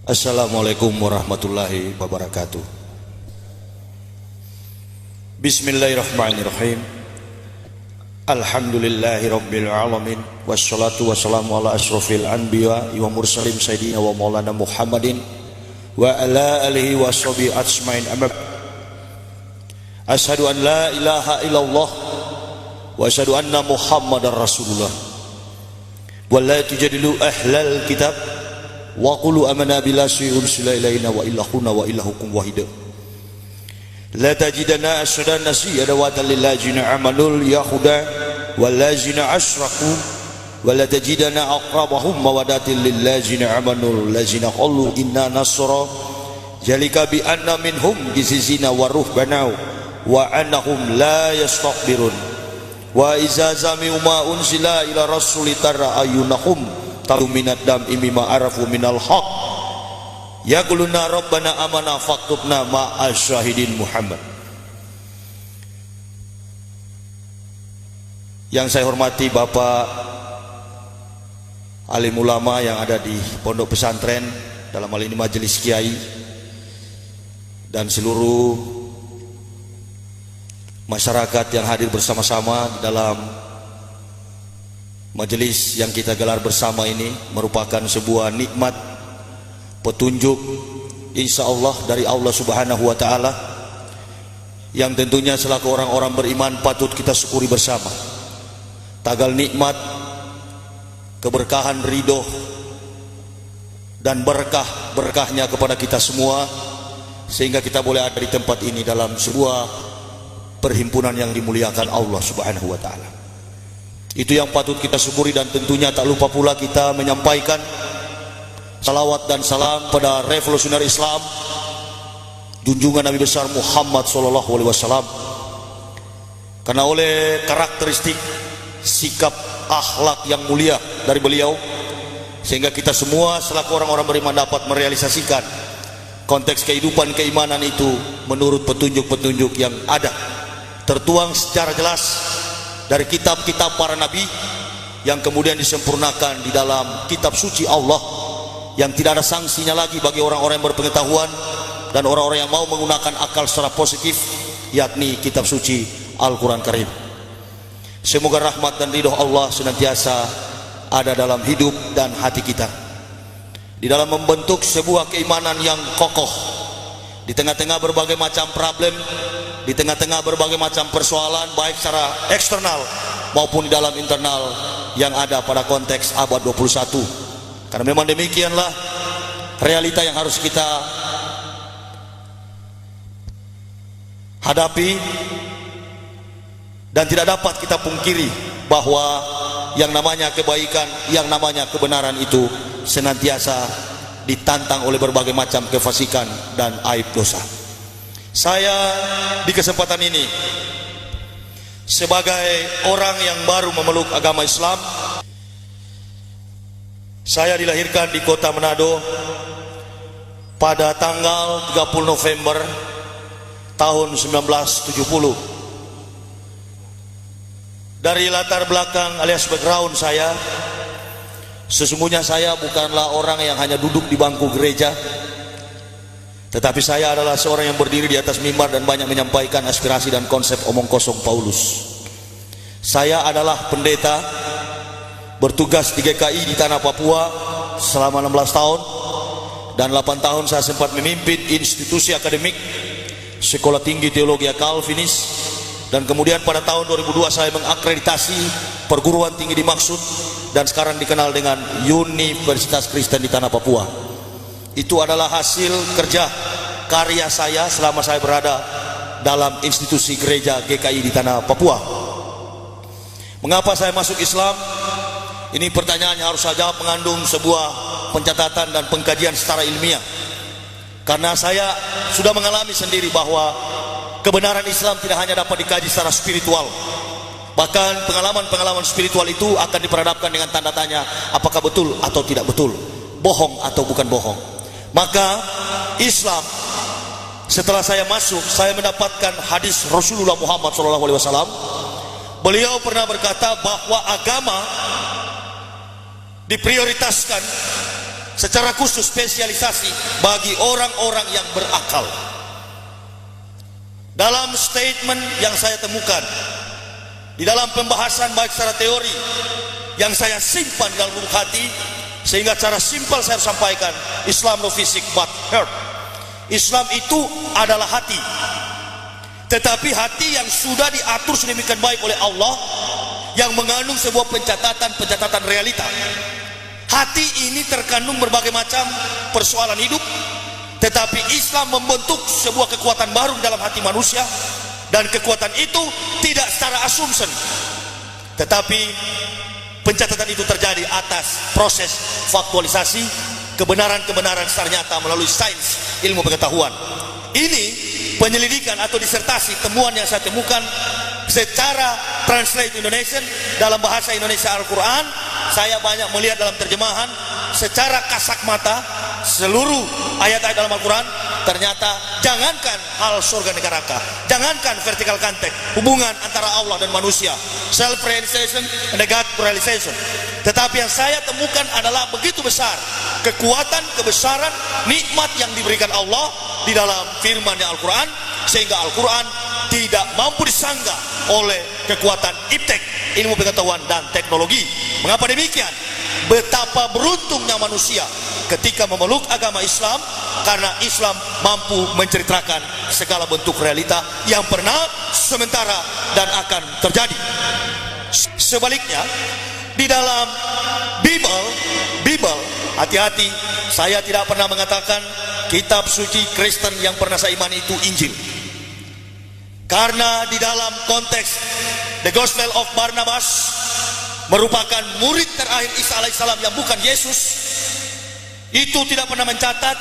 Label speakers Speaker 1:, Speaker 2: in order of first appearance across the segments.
Speaker 1: Assalamualaikum warahmatullahi wabarakatuh. Bismillahirrahmanirrahim. Alhamdulillahi rabbil alamin. Wassalatu wassalamu ala asrofil anbiya wa mursalin sayyidina wa maulana Muhammadin wa ala alihi wa sahbihi ajmain. Asyhadu an la ilaha illallah wa asyhadu anna Muhammadar Rasulullah. Wa la tujadilu ahlal kitab wa qulu amanna billahi ursila ilaina wa ilahuna wa ilahukum wahid. La tajidana ashadan nasi adawatan lil ladzina amanul yahuda wal ladzina asyraku wa la tajidana aqrabahum mawaddatil lil ladzina amanul ladzina qalu inna nasra jalika bi anna minhum jizizina wa ruhbana wa annahum la yastakbirun wa iza zami'u ma unzila ila rasuli tara ayunahum talu minad dam imima arafu minal haq yaquluna rabbana amana faktubna ma'as syahidin Muhammad. Yang saya hormati Bapak alim ulama yang ada di pondok pesantren, dalam hal ini majelis kiai, dan seluruh masyarakat yang hadir bersama-sama di dalam majelis yang kita gelar bersama ini merupakan sebuah nikmat petunjuk insyaallah dari Allah Subhanahu wa taala yang tentunya selaku orang-orang beriman patut kita syukuri bersama. Tagal nikmat, keberkahan, ridho dan berkahnya kepada kita semua sehingga kita boleh ada di tempat ini dalam sebuah perhimpunan yang dimuliakan Allah Subhanahu wa taala. Itu yang patut kita syukuri, dan tentunya tak lupa pula kita menyampaikan salawat dan salam pada revolusioner Islam junjungan Nabi besar Muhammad SAW, karena oleh karakteristik sikap akhlak yang mulia dari beliau sehingga kita semua selaku orang-orang beriman dapat merealisasikan konteks kehidupan keimanan itu menurut petunjuk-petunjuk yang ada tertuang secara jelas dari kitab-kitab para nabi yang kemudian disempurnakan di dalam kitab suci Allah yang tidak ada sanksinya lagi bagi orang-orang yang berpengetahuan dan orang-orang yang mau menggunakan akal secara positif, yakni kitab suci Al-Quran Karim. Semoga rahmat dan ridho Allah senantiasa ada dalam hidup dan hati kita di dalam membentuk sebuah keimanan yang kokoh di tengah-tengah berbagai macam problem, di tengah-tengah berbagai macam persoalan baik secara eksternal maupun di dalam internal yang ada pada konteks abad 21. Karena memang demikianlah realita yang harus kita hadapi, dan tidak dapat kita pungkiri bahwa yang namanya kebaikan, yang namanya kebenaran itu senantiasa ditantang oleh berbagai macam kefasikan dan aib dosa. Saya di kesempatan ini sebagai orang yang baru memeluk agama Islam, saya dilahirkan di kota Manado pada tanggal 30 November tahun 1970. Dari latar belakang alias background saya, sesungguhnya saya bukanlah orang yang hanya duduk di bangku gereja, tetapi saya adalah seorang yang berdiri di atas mimbar dan banyak menyampaikan aspirasi dan konsep omong kosong Paulus. Saya adalah pendeta bertugas di GKI di tanah Papua selama 16 tahun, dan 8 tahun saya sempat memimpin institusi akademik Sekolah Tinggi Teologi Calvinis, dan kemudian pada tahun 2002 saya mengakreditasi perguruan tinggi dimaksud dan sekarang dikenal dengan Universitas Kristen di tanah Papua. Itu adalah hasil kerja karya saya selama saya berada dalam institusi gereja GKI di tanah Papua. Mengapa saya masuk Islam? Ini pertanyaan yang harus saya jawab mengandung sebuah pencatatan dan pengkajian secara ilmiah. Karena saya sudah mengalami sendiri bahwa kebenaran Islam tidak hanya dapat dikaji secara spiritual, bahkan pengalaman-pengalaman spiritual itu akan diperhadapkan dengan tanda tanya apakah betul atau tidak betul, bohong atau bukan bohong. Maka Islam, setelah saya masuk, saya mendapatkan hadis Rasulullah Muhammad SAW. Beliau pernah berkata bahwa agama diprioritaskan secara khusus spesialisasi bagi orang-orang yang berakal. Dalam statement yang saya temukan, di dalam pembahasan baik secara teori yang saya simpan dalam lubuk hati, sehingga cara simpel saya sampaikan, Islam no fisik but heart. Islam itu adalah hati, tetapi hati yang sudah diatur sedemikian baik oleh Allah, yang mengandung sebuah pencatatan realita. Hati ini terkandung berbagai macam persoalan hidup, tetapi Islam membentuk sebuah kekuatan baru dalam hati manusia, dan kekuatan itu tidak secara assumption, tetapi pencatatan itu terjadi atas proses faktualisasi kebenaran-kebenaran secara nyata melalui sains ilmu pengetahuan. Ini penyelidikan atau disertasi temuan yang saya temukan secara translate Indonesian dalam bahasa Indonesia Al-Quran. Saya banyak melihat dalam terjemahan secara kasat mata seluruh ayat-ayat dalam Al-Quran. Ternyata jangankan hal surga neraka, jangankan vertical contact, hubungan antara Allah dan manusia, self realization and God realization, tetapi yang saya temukan adalah begitu besar kekuatan, kebesaran, nikmat yang diberikan Allah di dalam firman-Nya Al-Quran, sehingga Al-Quran tidak mampu disanggah oleh kekuatan iptek, ilmu pengetahuan dan teknologi. Mengapa demikian? Betapa beruntungnya manusia ketika memeluk agama Islam, karena Islam mampu menceritakan segala bentuk realita yang pernah, sementara, dan akan terjadi. Sebaliknya, di dalam Bible, hati-hati, saya tidak pernah mengatakan kitab suci Kristen yang pernah saya imani itu Injil. Karena di dalam konteks The Gospel of Barnabas merupakan murid terakhir Isa alaihissalam yang bukan Yesus, itu tidak pernah mencatat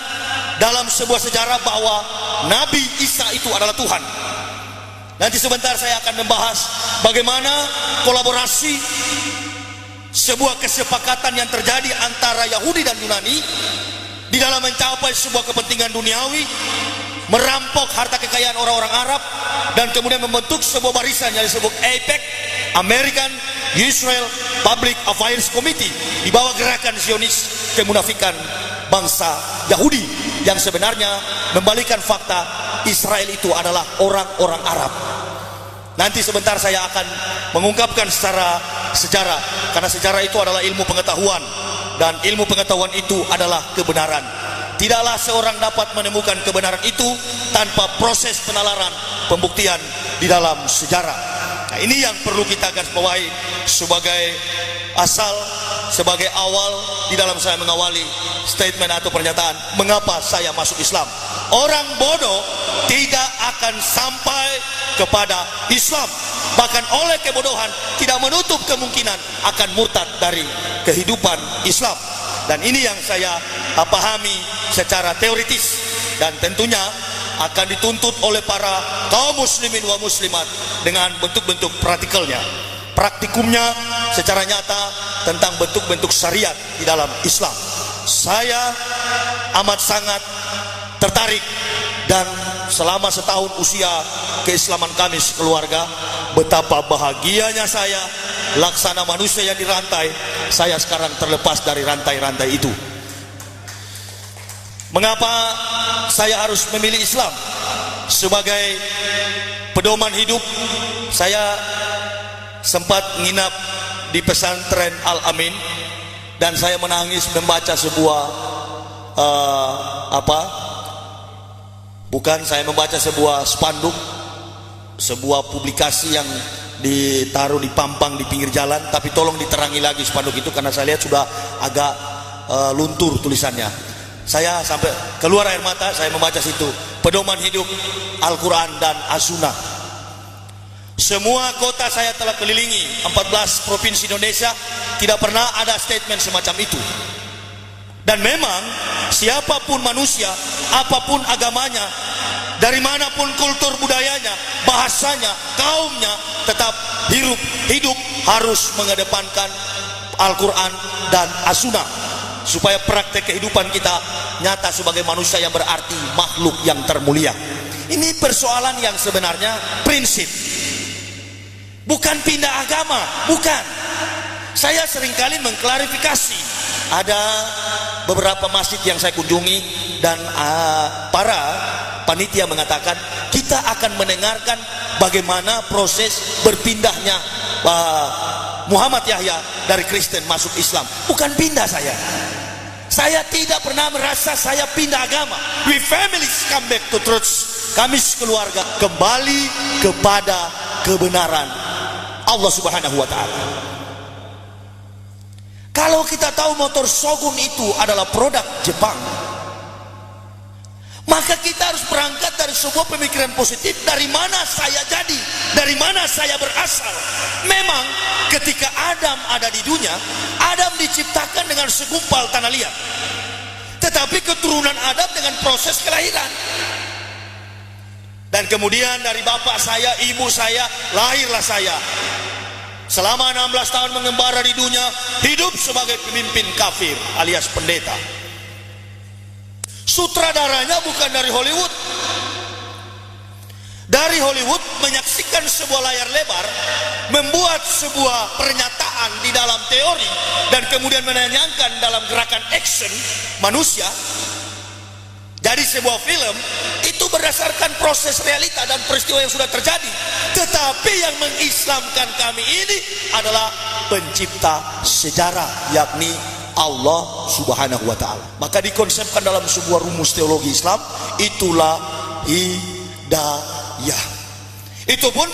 Speaker 1: dalam sebuah sejarah bahwa Nabi Isa itu adalah Tuhan. Nanti sebentar saya akan membahas bagaimana kolaborasi sebuah kesepakatan yang terjadi antara Yahudi dan Yunani di dalam mencapai sebuah kepentingan duniawi, merampok harta kekayaan orang-orang Arab, dan kemudian membentuk sebuah barisan yang disebut AIPAC, American Israel Public Affairs Committee, di bawah gerakan Zionis kemunafikan bangsa Yahudi yang sebenarnya membalikan fakta Israel itu adalah orang-orang Arab. Nanti sebentar saya akan mengungkapkan secara sejarah, karena sejarah itu adalah ilmu pengetahuan, dan ilmu pengetahuan itu adalah kebenaran. Tidaklah seorang dapat menemukan kebenaran itu tanpa proses penalaran, pembuktian di dalam sejarah. Nah, ini yang perlu kita garis bawahi sebagai asal, sebagai awal di dalam saya mengawali statement atau pernyataan mengapa saya masuk Islam. Orang bodoh tidak akan sampai kepada Islam, bahkan oleh kebodohan tidak menutup kemungkinan akan murtad dari kehidupan Islam. Dan ini yang saya pahami secara teoritis, dan tentunya akan dituntut oleh para kaum muslimin wa muslimat dengan bentuk-bentuk praktikalnya, praktikumnya secara nyata tentang bentuk-bentuk syariat di dalam Islam. Saya amat sangat tertarik, dan selama setahun usia keislaman kami sekeluarga, betapa bahagianya saya laksana manusia yang dirantai. Saya sekarang terlepas dari rantai-rantai itu. Mengapa saya harus memilih Islam sebagai pedoman hidup? Saya sempat menginap di pesantren Al-Amin, dan saya menangis membaca sebuah saya membaca sebuah spanduk, sebuah publikasi yang ditaruh di pampang di pinggir jalan, tapi tolong diterangi lagi spanduk itu, karena saya lihat sudah agak luntur tulisannya. Saya sampai keluar air mata, saya membaca situ, pedoman hidup Al-Quran dan As-Sunnah. Semua kota saya telah kelilingi, 14 provinsi Indonesia, tidak pernah ada statement semacam itu. Dan memang siapapun manusia, apapun agamanya, dari manapun kultur budayanya, bahasanya, kaumnya, tetap hidup harus mengedepankan Al-Quran dan As-Sunnah, supaya praktek kehidupan kita nyata sebagai manusia yang berarti, makhluk yang termulia. Ini persoalan yang sebenarnya prinsip, bukan pindah agama, bukan. Saya seringkali mengklarifikasi, ada beberapa masjid yang saya kunjungi dan para panitia mengatakan kita akan mendengarkan bagaimana proses berpindahnya Muhammad Yahya dari Kristen masuk Islam. Bukan pindah saya tidak pernah merasa saya pindah agama. We families come back to truth. Kami sekeluarga kembali kepada kebenaran Allah Subhanahu wa taala. Kalau kita tahu motor Shogun itu adalah produk Jepang, maka kita harus berangkat dari sebuah pemikiran positif. Dari mana saya jadi, dari mana saya berasal. Memang ketika Adam ada di dunia, Adam diciptakan dengan segumpal tanah liat, tetapi keturunan Adam dengan proses kelahiran. Dan kemudian dari bapak saya, ibu saya, lahirlah saya. Selama 16 tahun mengembara di dunia, hidup sebagai pemimpin kafir alias pendeta. Sutradaranya bukan dari Hollywood. Dari Hollywood menyaksikan sebuah layar lebar, membuat sebuah pernyataan di dalam teori, dan kemudian menanyakan dalam gerakan action manusia. Jadi sebuah film itu berdasarkan proses realita dan peristiwa yang sudah terjadi. Tetapi yang mengislamkan kami ini adalah pencipta sejarah, yakni Allah Subhanahu wa taala. Maka dikonsepkan dalam sebuah rumus teologi Islam, itulah hidayah. Itu pun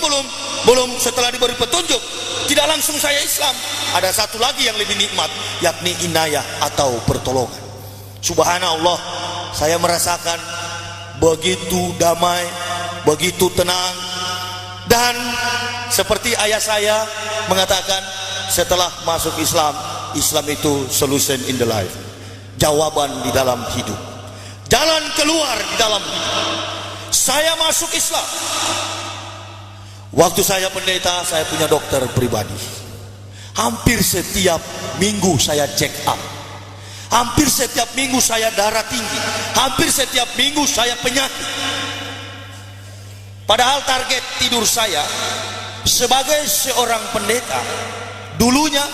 Speaker 1: belum setelah diberi petunjuk, tidak langsung saya Islam. Ada satu lagi yang lebih nikmat, yakni inayah atau pertolongan. Subhanallah, saya merasakan begitu damai, begitu tenang. Dan seperti ayah saya mengatakan, setelah masuk Islam, Islam itu solution in the life, jawaban di dalam hidup, jalan keluar di dalam hidup. Saya masuk Islam. Waktu saya pendeta, saya punya dokter pribadi. Hampir setiap minggu saya check up. Hampir setiap minggu saya darah tinggi. Hampir setiap minggu saya penyakit. Padahal target tidur saya sebagai seorang pendeta, dulunya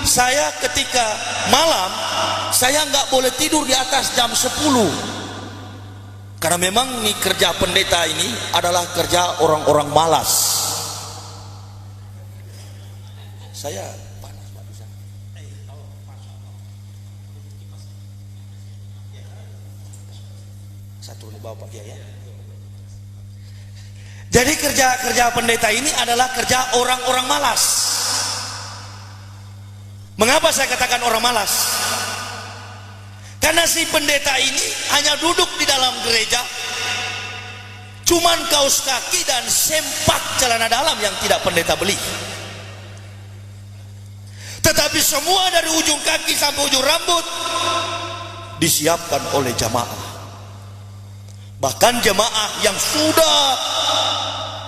Speaker 1: saya ketika malam saya nggak boleh tidur di atas jam 10. Karena memang nih kerja pendeta ini adalah kerja orang-orang malas. Saya satu nih bapak ya. Jadi kerja pendeta ini adalah kerja orang-orang malas. Mengapa saya katakan orang malas? Karena si pendeta ini hanya duduk di dalam gereja, cuman kaos kaki dan sempak celana dalam yang tidak pendeta beli. Tetapi semua dari ujung kaki sampai ujung rambut disiapkan oleh jamaah. Bahkan jemaah yang sudah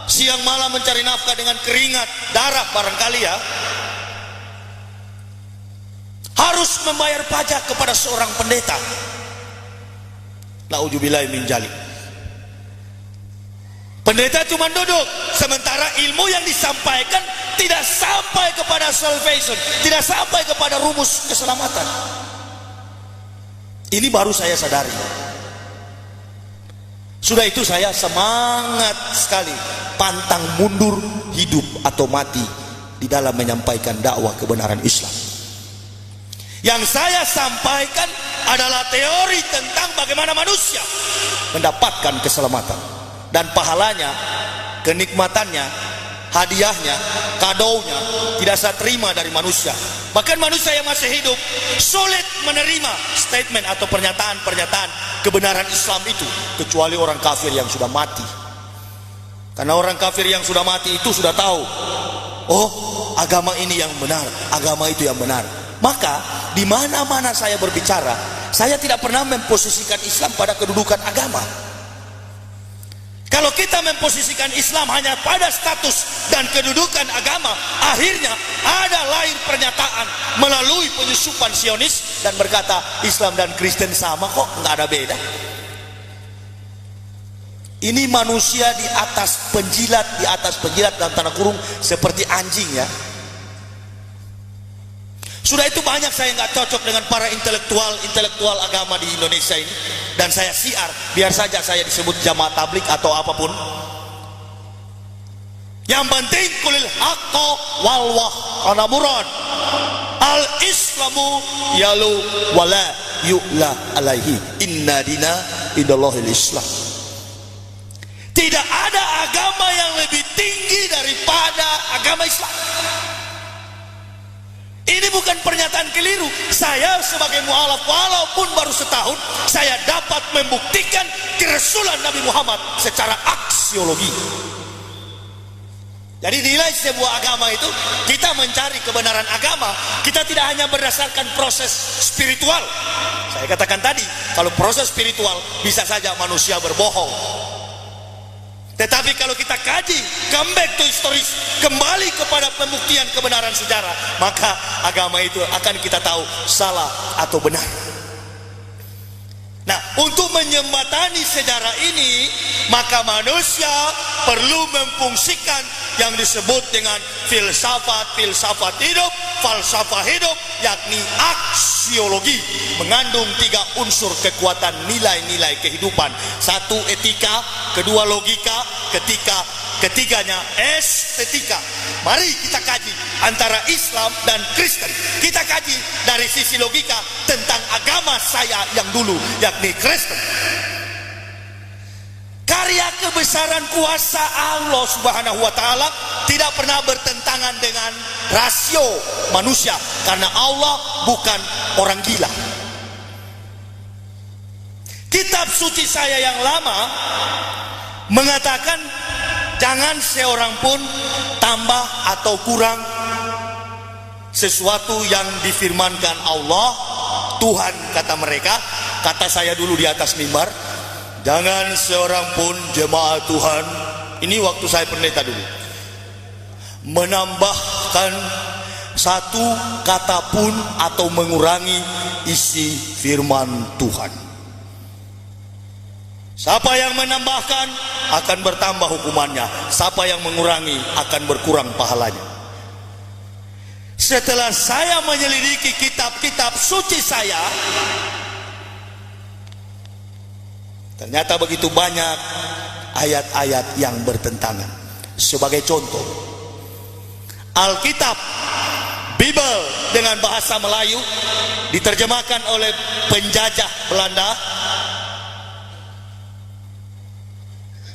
Speaker 1: siang malam mencari nafkah dengan keringat darah barangkali ya, harus membayar pajak kepada seorang pendeta. Na'udzubillahi min dzalik. Pendeta cuma duduk, sementara ilmu yang disampaikan tidak sampai kepada salvation, tidak sampai kepada rumus keselamatan. Ini baru saya sadari. Sudah itu saya semangat sekali, pantang mundur, hidup atau mati di dalam menyampaikan dakwah kebenaran Islam. Yang saya sampaikan adalah teori tentang bagaimana manusia mendapatkan keselamatan, dan pahalanya, kenikmatannya, hadiahnya, kadonya tidak saya terima dari manusia. Bahkan manusia yang masih hidup sulit menerima statement atau pernyataan-pernyataan kebenaran Islam itu, kecuali orang kafir yang sudah mati. Karena orang kafir yang sudah mati itu sudah tahu, oh agama ini yang benar, agama itu yang benar. Maka di mana-mana saya berbicara, saya tidak pernah memposisikan Islam pada kedudukan agama. Kalau kita memposisikan Islam hanya pada status dan kedudukan agama, akhirnya ada lahir pernyataan melalui penyusupan Zionis dan berkata Islam dan Kristen sama kok, nggak ada beda. Ini manusia di atas penjilat dalam tanda kurung seperti anjing ya. Sudah itu banyak saya nggak cocok dengan para intelektual agama di Indonesia ini, dan saya siar, biar saja saya disebut jamaah tablik atau apapun. Yang penting kulil haqqo wal wahana murad. Al Islamu yalu wala yu'la alaihi. Inna dina indallahil Islam. Tidak ada agama yang lebih tinggi daripada agama Islam. Ini bukan pernyataan keliru. Saya sebagai mualaf, walaupun baru setahun, saya dapat membuktikan kerasulan Nabi Muhammad secara aksiologi. Jadi nilai sebuah agama itu, kita mencari kebenaran agama, kita tidak hanya berdasarkan proses spiritual. Saya katakan tadi, kalau proses spiritual bisa saja manusia berbohong. Tetapi kalau kita kaji, come back to historis, kembali kepada pembuktian kebenaran sejarah, maka agama itu akan kita tahu salah atau benar. Nah, untuk menjembatani sejarah ini, maka manusia perlu memfungsikan yang disebut dengan filsafat hidup, falsafah hidup, yakni aksiologi, mengandung 3 unsur kekuatan nilai-nilai kehidupan. 1 etika, 2 logika, ketiganya estetika. Mari kita kaji antara Islam dan Kristen. Kita kaji dari sisi logika tentang agama saya yang dulu, yakni Kristen. Karya kebesaran kuasa Allah Subhanahu wa ta'ala tidak pernah bertentangan dengan rasio manusia, karena Allah bukan orang gila. Kitab suci saya yang lama mengatakan jangan seorang pun tambah atau kurang sesuatu yang difirmankan Allah Tuhan, kata mereka. Kata saya dulu di atas mimbar, jangan seorang pun jemaah Tuhan, ini waktu saya pendeta dulu, menambahkan satu kata pun atau mengurangi isi firman Tuhan. Siapa yang menambahkan akan bertambah hukumannya, siapa yang mengurangi akan berkurang pahalanya. Setelah saya menyelidiki kitab-kitab suci saya, ternyata begitu banyak ayat-ayat yang bertentangan. Sebagai contoh, Alkitab, Bible dengan bahasa Melayu diterjemahkan oleh penjajah Belanda.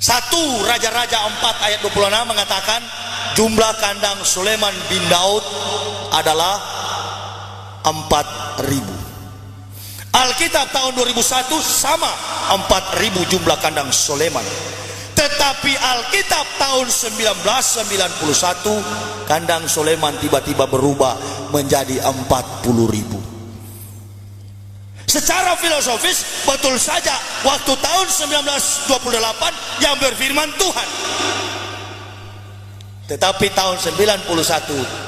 Speaker 1: 1 Raja-Raja 4 ayat 26 mengatakan jumlah kandang Sulaiman bin Daud adalah 4.000. Alkitab tahun 2001 sama 4.000 jumlah kandang Sulaiman. Tetapi Alkitab tahun 1991 kandang Sulaiman tiba-tiba berubah menjadi 40.000. Secara filosofis betul saja waktu tahun 1928 yang berfirman Tuhan. Tetapi tahun 91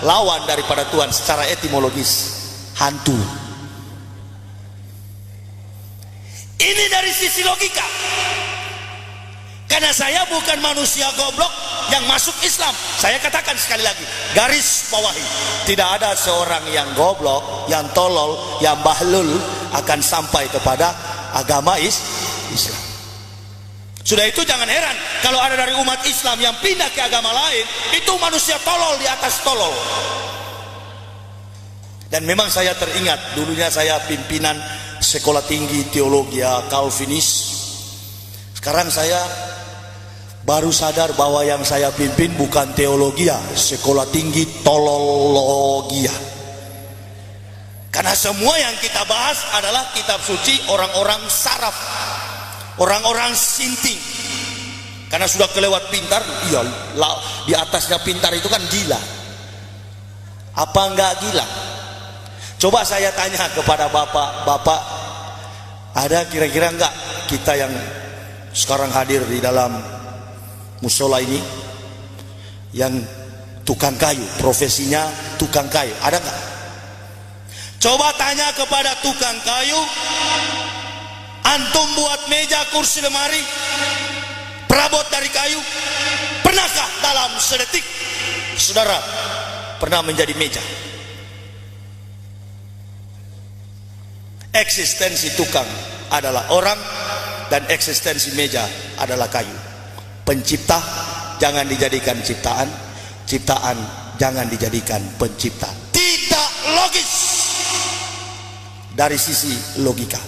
Speaker 1: lawan daripada Tuhan secara etimologis, hantu. Ini dari sisi logika. Karena saya bukan manusia goblok yang masuk Islam. Saya katakan sekali lagi, garis bawahi, tidak ada seorang yang goblok, yang tolol, yang bahlul akan sampai kepada agama Islam. Sudah itu jangan heran kalau ada dari umat Islam yang pindah ke agama lain, itu manusia tolol di atas tolol. Dan memang saya teringat dulunya saya pimpinan sekolah tinggi teologi Calvinis. Sekarang saya baru sadar bahwa yang saya pimpin bukan teologi, sekolah tinggi tolologia. Karena semua yang kita bahas adalah kitab suci orang-orang saraf, orang-orang sinting. Karena sudah kelewat pintar, iya, di atasnya pintar itu kan gila. Apa enggak gila? Coba saya tanya kepada bapak-bapak, ada kira-kira enggak kita yang sekarang hadir di dalam musola ini yang tukang kayu, profesinya tukang kayu, ada enggak? Coba tanya kepada tukang kayu, antum buat meja, kursi, lemari, perabot dari kayu, pernahkah dalam sedetik saudara pernah menjadi meja? Eksistensi tukang adalah orang, dan eksistensi meja adalah kayu. Pencipta jangan dijadikan ciptaan, ciptaan jangan dijadikan pencipta. Tidak logis dari sisi logika.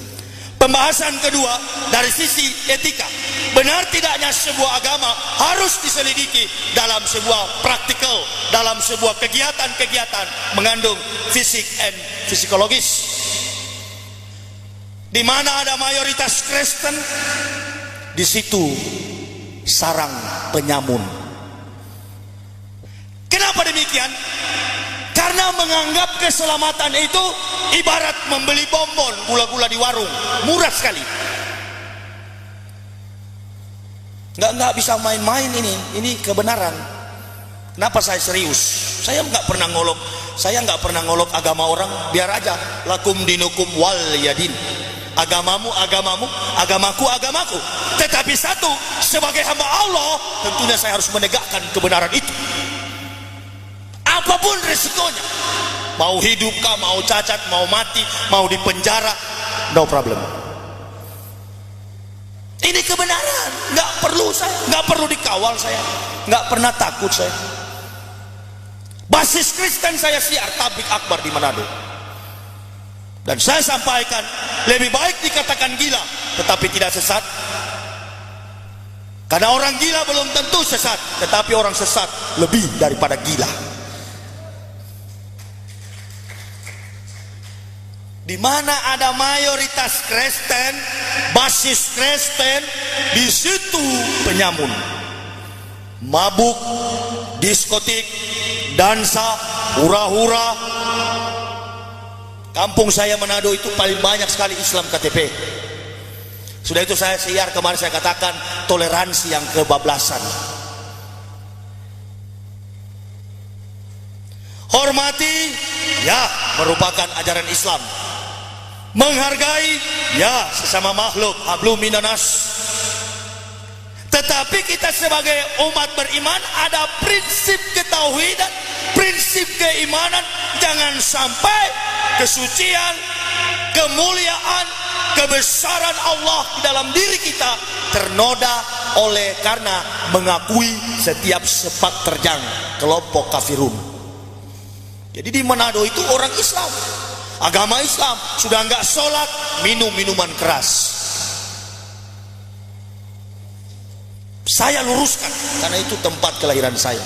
Speaker 1: Pembahasan kedua dari sisi etika. Benar tidaknya sebuah agama harus diselidiki dalam sebuah praktikal, dalam sebuah kegiatan-kegiatan mengandung fisik and psikologis. Di mana ada mayoritas Kristen, di situ sarang penyamun. Kenapa demikian? Karena menganggap keselamatan itu ibarat membeli bonbon gula-gula di warung, murah sekali. Nggak bisa main-main ini kebenaran. Kenapa saya serius? Saya nggak pernah ngolok agama orang. Biar aja, lakum dinukum wal yadin. Agamamu agamamu, agamaku agamaku. Tetapi satu, sebagai hamba Allah, tentunya saya harus menegakkan kebenaran itu, apapun resikonya. Mau hidup kah, mau cacat, mau mati, mau dipenjara, no problem. Ini kebenaran, nggak perlu dikawal saya, nggak pernah takut saya. Basis Kristen saya siar tablik akbar di Manado. Dan saya sampaikan, lebih baik dikatakan gila tetapi tidak sesat, karena orang gila belum tentu sesat, tetapi orang sesat lebih daripada gila. Di mana ada mayoritas Kristen, basis Kristen, di situ penyamun, mabuk, diskotik, dansa, hura-hura. Kampung saya Manado itu paling banyak sekali Islam KTP. Sudah itu saya siar kemarin, saya katakan toleransi yang kebablasan. Hormati, ya, merupakan ajaran Islam. Menghargai, ya, sesama makhluk, hablum minanas. Tetapi kita sebagai umat beriman ada prinsip ketauhidan, prinsip keimanan. Jangan sampai kesucian, kemuliaan, kebesaran Allah di dalam diri kita ternoda oleh karena mengakui setiap sepak terjang kelompok kafirun. Jadi di Manado itu orang Islam, agama Islam, sudah enggak sholat, minum minuman keras. Saya luruskan karena itu tempat kelahiran saya.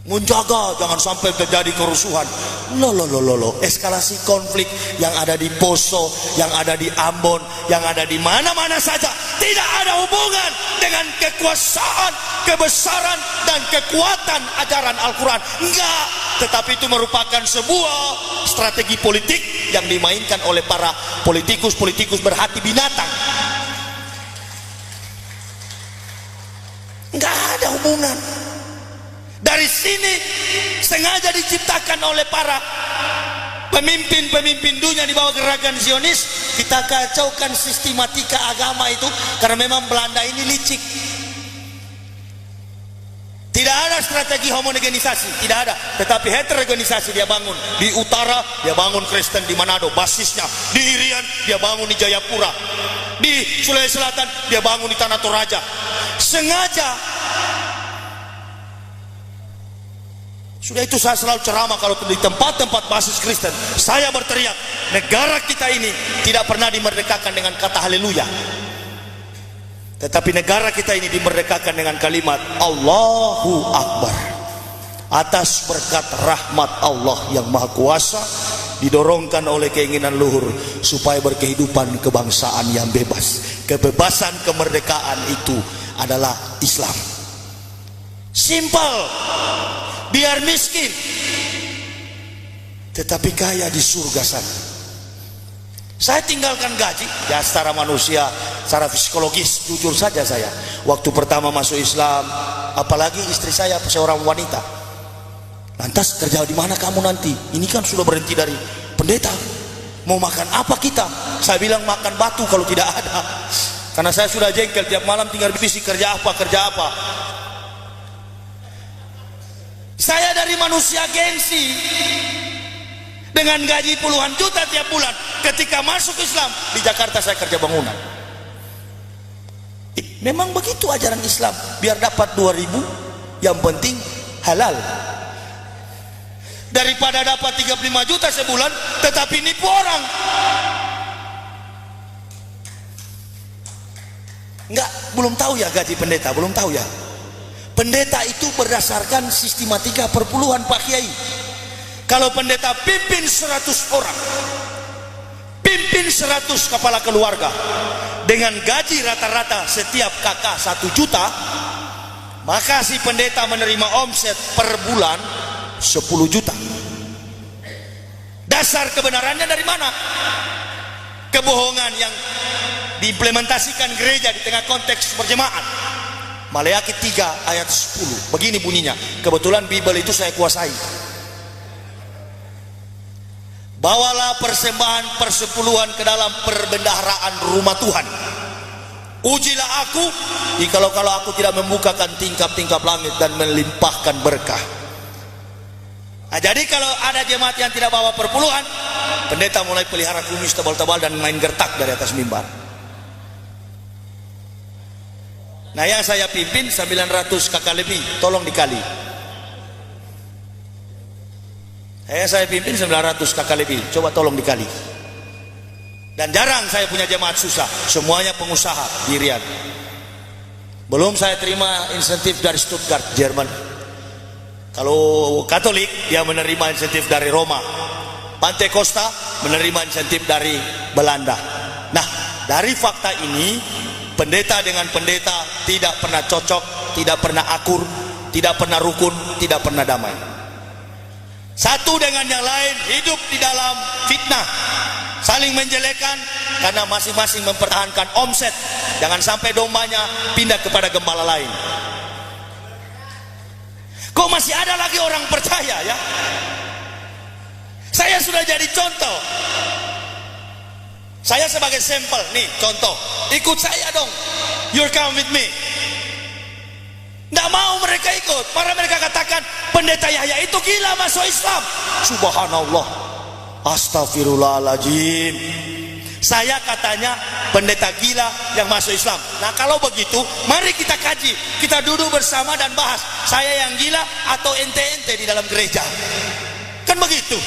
Speaker 1: Menjaga jangan sampai terjadi kerusuhan. Eskalasi konflik yang ada di Poso, yang ada di Ambon, yang ada di mana-mana saja, tidak ada hubungan dengan kekuasaan, kebesaran dan kekuatan ajaran Al-Quran. Enggak, tetapi itu merupakan sebuah strategi politik yang dimainkan oleh para politikus berhati binatang. Enggak ada hubungan. Dari sini sengaja diciptakan oleh para pemimpin dunia di bawah gerakan Zionis. Kita kacaukan sistematika agama itu karena memang Belanda ini licik. Tidak ada strategi homogenisasi, tidak ada. Tetapi heterogenisasi dia bangun. Di utara dia bangun Kristen di Manado, basisnya. Di Irian dia bangun di Jayapura. Di Sulawesi Selatan dia bangun di Tanah Toraja. Sengaja. Sudah itu saya selalu ceramah kalau di tempat-tempat basis Kristen. Saya berteriak, negara kita ini tidak pernah dimerdekakan dengan kata haleluya. Tetapi negara kita ini dimerdekakan dengan kalimat Allahu Akbar. Atas berkat rahmat Allah yang Maha Kuasa, didorongkan oleh keinginan luhur supaya berkehidupan kebangsaan yang bebas. Kebebasan kemerdekaan itu adalah Islam. Simple. Biar miskin tetapi kaya di surga sana. Saya tinggalkan gaji ya, secara manusia, secara psikologis, jujur saja saya waktu pertama masuk Islam, apalagi istri saya seorang wanita, lantas kerja di mana kamu nanti? Ini kan sudah berhenti dari pendeta, mau makan apa kita? Saya bilang makan batu kalau tidak ada, karena saya sudah jengkel tiap malam tinggal bisik kerja apa. Saya dari manusia gengsi, dengan gaji puluhan juta tiap bulan. Ketika masuk Islam, di Jakarta saya kerja bangunan. Memang begitu ajaran Islam, biar dapat 2000, yang penting halal, daripada dapat 35 juta sebulan tetapi nipu orang. Enggak, belum tahu ya gaji pendeta, belum tahu ya. Pendeta itu berdasarkan sistematika perpuluhan Pak Kiai. Kalau pendeta pimpin 100 orang, pimpin 100 kepala keluarga, dengan gaji rata-rata setiap kakak 1 juta, maka si pendeta menerima omset per bulan 10 juta. Dasar kebenarannya dari mana? Kebohongan yang diimplementasikan gereja di tengah konteks berjemaat. Maleakhi 3 ayat 10 begini bunyinya. Kebetulan Bible itu saya kuasai. Bawalah persembahan persepuluhan ke dalam perbendaharaan rumah Tuhan. Ujilah aku, jikalau aku tidak membukakan tingkap-tingkap langit dan melimpahkan berkah. Nah, jadi kalau ada jemaat yang tidak bawa perpuluhan, pendeta mulai pelihara kumis tebal-tebal dan main gertak dari atas mimbar. Nah, yang saya pimpin 900 kakak lebih, tolong dikali. Saya pimpin 900 kakak lebih, coba tolong dikali. Dan jarang saya punya jemaat susah, semuanya pengusaha di Riyadh. Belum saya terima insentif dari Stuttgart, Jerman. Kalau Katolik dia menerima insentif dari Roma, Pantekosta menerima insentif dari Belanda. Nah, dari fakta ini, pendeta dengan pendeta tidak pernah cocok, tidak pernah akur, tidak pernah rukun, tidak pernah damai. Satu dengan yang lain hidup di dalam fitnah, saling menjelekan karena masing-masing mempertahankan omset. Jangan sampai dombanya pindah kepada gembala lain. Kok masih ada lagi orang percaya ya? Saya sudah jadi contoh. Saya sebagai sampel, nih contoh. Ikut saya dong. You come with me. Nggak mau mereka ikut. Para mereka katakan pendeta Yahya itu gila masuk Islam. Subhanallah. Astagfirullahaladzim. Saya katanya pendeta gila yang masuk Islam. Nah, kalau begitu mari kita kaji, kita duduk bersama dan bahas, saya yang gila atau ente-ente di dalam gereja. Kan begitu.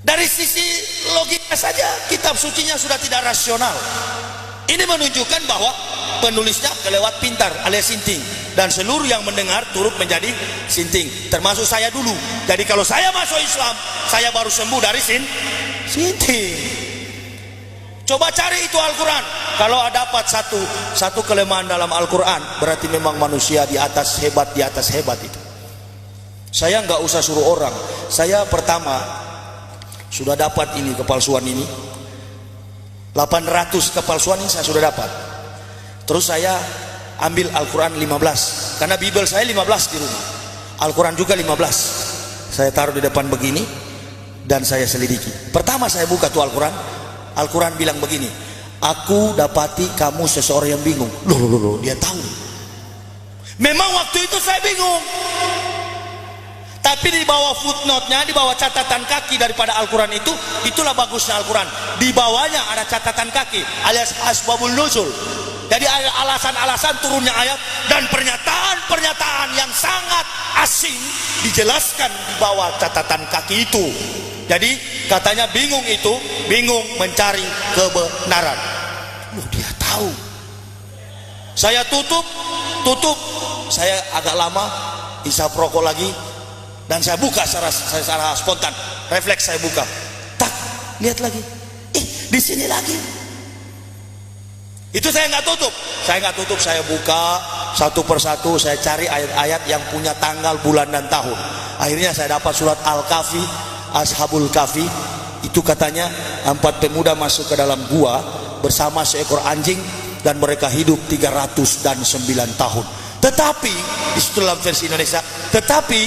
Speaker 1: Dari sisi logika saja kitab sucinya sudah tidak rasional. Ini menunjukkan bahwa penulisnya kelewat pintar alias sinting, dan seluruh yang mendengar turut menjadi sinting, termasuk saya dulu. Jadi kalau saya masuk Islam, saya baru sembuh dari sinting. Coba cari itu Al-Quran. Kalau dapat satu kelemahan dalam Al-Quran, berarti memang manusia di atas hebat itu. Saya nggak usah suruh orang. Saya pertama sudah dapat ini kepalsuan ini. 800 kepalsuan ini saya sudah dapat. Terus saya ambil Al-Quran 15, karena Bible saya 15 di rumah, Al-Quran juga 15. Saya taruh di depan begini dan saya selidiki. Pertama saya buka tuh Al-Quran bilang begini, aku dapati kamu seseorang yang bingung. Loh, dia tahu. Memang waktu itu saya bingung, tapi di bawah footnote-nya, di bawah catatan kaki daripada Al-Quran itu, itulah bagusnya Al-Quran. Di bawahnya ada catatan kaki alias asbabul nuzul. Jadi ada alasan-alasan turunnya ayat dan pernyataan-pernyataan yang sangat asing dijelaskan di bawah catatan kaki itu. Jadi katanya bingung mencari kebenaran. Dia tahu. Saya tutup, saya agak lama isap rokok lagi, dan saya buka secara spontan, refleks saya buka. Tak, lihat lagi. Di sini lagi. Itu saya nggak tutup, saya buka satu persatu, saya cari ayat-ayat yang punya tanggal, bulan dan tahun. Akhirnya saya dapat surat Al-Kahfi, Ashabul Kahfi. Itu katanya 4 pemuda masuk ke dalam gua bersama seekor anjing dan mereka hidup 309 tahun. Tetapi di dalam versi Indonesia, tetapi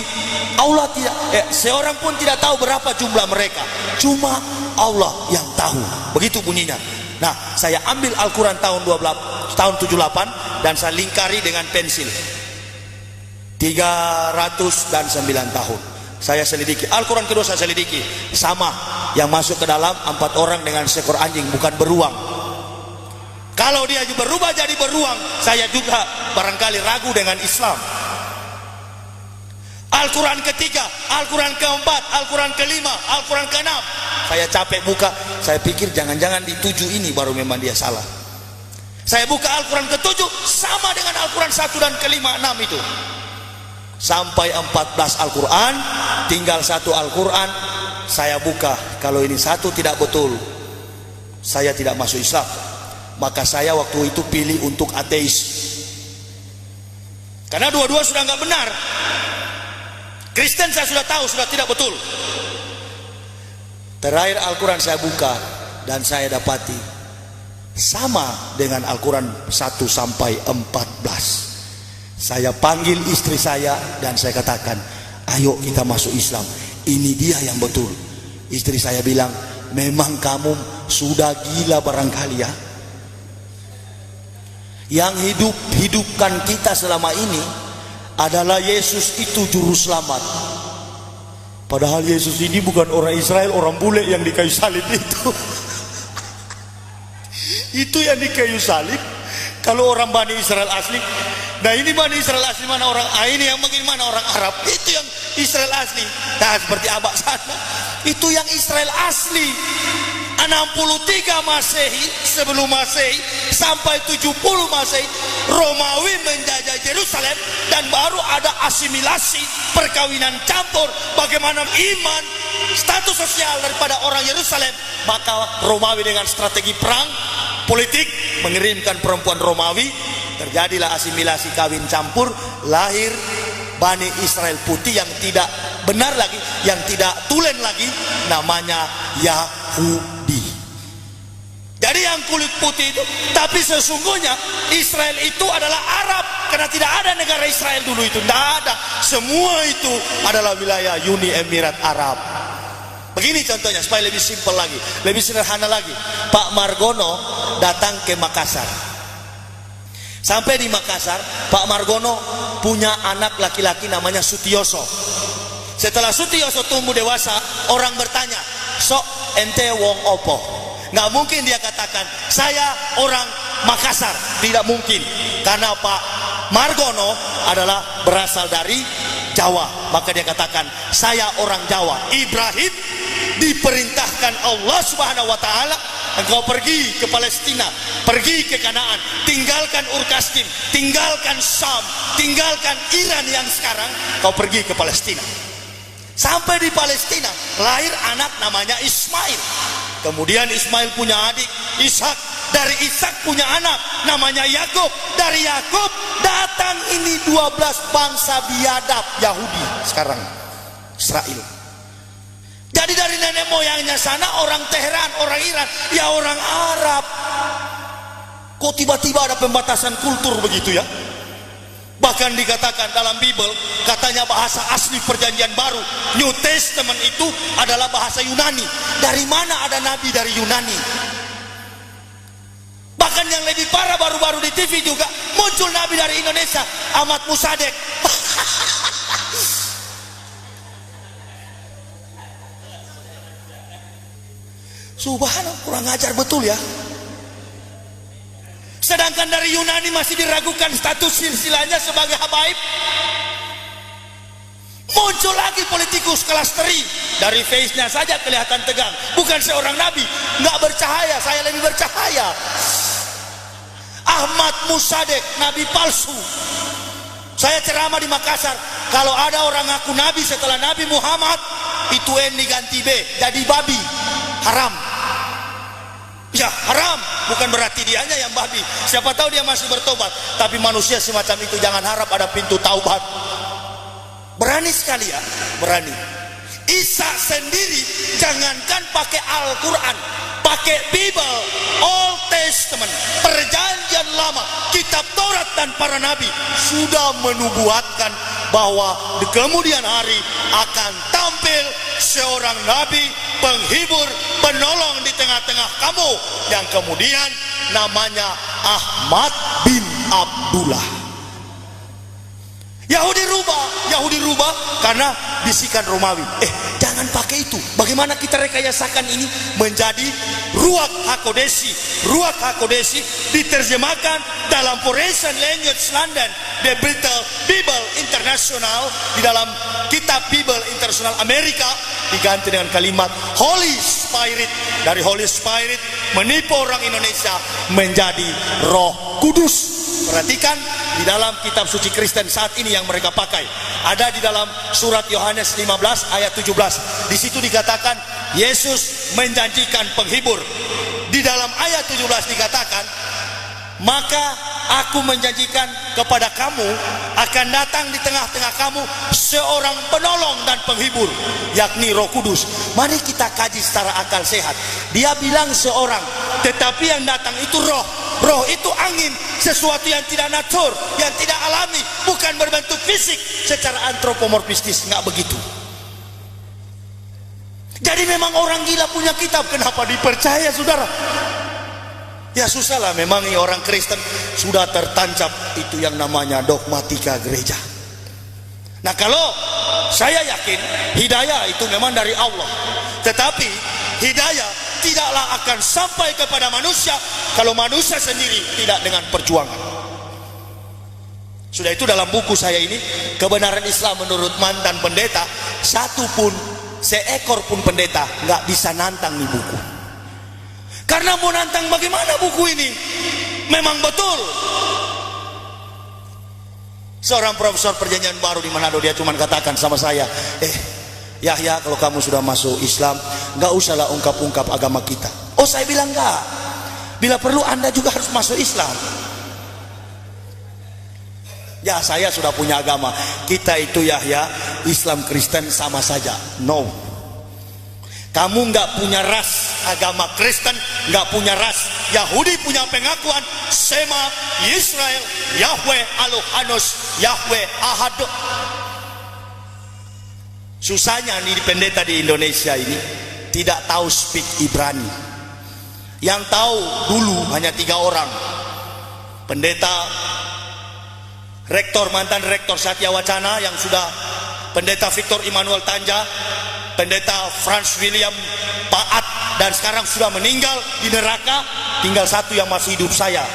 Speaker 1: Allah tidak, seorang pun tidak tahu berapa jumlah mereka, cuma Allah yang tahu. Begitu bunyinya. Nah, saya ambil Al-Quran tahun 78 dan saya lingkari dengan pensil 309 tahun. Saya selidiki. Al-Quran kedua saya selidiki. Sama, yang masuk ke dalam 4 orang dengan seekor anjing, bukan beruang. Kalau dia berubah jadi beruang, saya juga barangkali ragu dengan Islam. Al-Quran ketiga, Al-Quran keempat, Al-Quran kelima, Al-Quran keenam. Saya capek buka, saya pikir jangan-jangan di 7 ini baru memang dia salah. Saya buka Al-Quran ke-7, sama dengan Al-Quran 1 dan kelima, 6 itu. Sampai 14 Al-Quran, tinggal 1 Al-Quran. Saya buka, kalau ini 1 tidak betul, saya tidak masuk Islam. Maka saya waktu itu pilih untuk ateis, karena dua-dua sudah nggak benar. Kristen saya sudah tahu sudah tidak betul. Terakhir Al-Quran saya buka dan saya dapati sama dengan Al-Quran 1 sampai 14. Saya panggil istri saya dan saya katakan, ayo kita masuk Islam, ini dia yang betul. Istri saya bilang, memang kamu sudah gila barangkali ya. Yang hidupkan kita selama ini adalah Yesus itu juru selamat. Padahal Yesus ini bukan orang Israel, orang bule yang di kayu salib itu. Itu yang di kayu salib. Kalau orang Bani Israel asli, nah ini Bani Israel asli mana orang? Ini yang bagaimana orang Arab? Itu yang Israel asli. Nah seperti abak sana, itu yang Israel asli. 63 Masehi, sebelum Masehi sampai 70 Masehi, Romawi menjajah Yerusalem, dan baru ada asimilasi, perkawinan campur, bagaimana iman, status sosial daripada orang Yerusalem. Maka Romawi dengan strategi perang politik mengirimkan perempuan Romawi, terjadilah asimilasi, kawin campur, lahir Bani Israel putih yang tidak benar lagi, yang tidak tulen lagi, namanya Yahudi. Jadi yang kulit putih itu, tapi sesungguhnya Israel itu adalah Arab, karena tidak ada negara Israel dulu itu, tidak ada. Semua itu adalah wilayah Uni Emirat Arab. Begini contohnya supaya lebih simpel lagi, lebih sederhana lagi. Pak Margono datang ke Makassar. Sampai di Makassar, Pak Margono punya anak laki-laki namanya Sutioso. Setelah Sutioso tumbuh dewasa, orang bertanya, sok ente wong opo? Nggak mungkin dia katakan saya orang Makassar, tidak mungkin, karena Pak Margono adalah berasal dari Jawa. Maka dia katakan saya orang Jawa. Ibrahim diperintahkan Allah Subhanahu wa taala, engkau pergi ke Palestina, pergi ke Kanaan, tinggalkan Ur Kasdim, tinggalkan Syam, tinggalkan Iran yang sekarang, kau pergi ke Palestina. Sampai di Palestina lahir anak namanya Ismail. Kemudian Ismail punya adik Ishak, dari Ishak punya anak namanya Yakub, dari Yakub datang ini 12 bangsa biadab Yahudi sekarang, Israel. Jadi dari nenek moyangnya sana orang Teheran, orang Iran, ya orang Arab. Kok tiba-tiba ada pembatasan kultur begitu ya? Bahkan dikatakan dalam Bible, katanya bahasa asli perjanjian baru, New Testament itu adalah bahasa Yunani. Dari mana ada nabi dari Yunani? Bahkan yang lebih parah, baru-baru di TV juga muncul nabi dari Indonesia, Ahmad Musadek. Subhanallah, kurang ajar betul ya. Sedangkan dari Yunani masih diragukan status silsilahnya sebagai habaib. Muncul lagi politikus kelas teri, dari face-nya saja kelihatan tegang, bukan seorang nabi, nggak bercahaya, saya lebih bercahaya. Ahmad Musadek, nabi palsu. Saya ceramah di Makassar, kalau ada orang ngaku nabi setelah Nabi Muhammad, itu N diganti B jadi babi, haram. Ya haram, bukan berarti dianya yang babi. Siapa tahu dia masih bertobat. Tapi manusia semacam itu jangan harap ada pintu taubat. Berani sekali ya, berani. Isa sendiri jangankan pakai Al-Quran, pakai Bible, Old Testament, perjanjian lama, kitab Taurat dan para nabi sudah menubuatkan bahwa di kemudian hari akan tampil seorang nabi, penghibur, penolong di tengah-tengah kamu, yang kemudian namanya Ahmad bin Abdullah. Yahudi rubah berubah karena bisikan Romawi. Jangan pakai itu. Bagaimana kita rekayasakan ini menjadi Ruach HaKodesh. Ruach HaKodesh diterjemahkan dalam Forensic Language London, The Bible International, di dalam kitab Bible International Amerika diganti dengan kalimat Holy Spirit. Dari Holy Spirit menipu orang Indonesia menjadi Roh Kudus. Perhatikan di dalam kitab suci Kristen saat ini yang mereka pakai, ada di dalam surat Yohanes 15 ayat 17. Di situ dikatakan Yesus menjanjikan penghibur. Di dalam ayat 17 dikatakan, maka aku menjanjikan kepada kamu akan datang di tengah-tengah kamu seorang penolong dan penghibur, yakni Roh Kudus. Mari kita kaji secara akal sehat. Dia bilang seorang, tetapi yang datang itu roh. Roh itu angin, sesuatu yang tidak natur, yang tidak alami, bukan berbentuk fisik secara antropomorfistis, nggak begitu. Jadi memang orang gila punya kitab, kenapa dipercaya, saudara? Ya susahlah, memang orang Kristen sudah tertancap itu yang namanya dogmatika gereja. Nah, kalau saya yakin hidayah itu memang dari Allah, tetapi hidayah tidaklah akan sampai kepada manusia kalau manusia sendiri tidak dengan perjuangan. Sudah itu dalam buku saya ini, Kebenaran Islam menurut mantan pendeta, seekor pun pendeta nggak bisa nantang nih buku. Karena mau nantang bagaimana buku ini? Memang betul. Seorang profesor perjanjian baru di Manado, dia cuma katakan sama saya, Yahya, kalau kamu sudah masuk Islam, nggak usahlah ungkap-ungkap agama kita. Oh, saya bilang enggak. Bila perlu Anda juga harus masuk Islam. Ya, saya sudah punya agama. Kita itu Yahya, Islam Kristen sama saja. No. Kamu nggak punya ras agama Kristen, nggak punya ras. Yahudi punya pengakuan Shema Yisrael, Yahweh Elohim, Yahweh Ahad. Susahnya nih pendeta di Indonesia ini tidak tahu speak Ibrani. Yang tahu dulu hanya 3 orang. Pendeta rektor, mantan rektor Satya Wacana yang sudah, pendeta Victor Immanuel Tanja, pendeta Franz William Paat, dan sekarang sudah meninggal di neraka. Tinggal satu yang masih hidup, saya.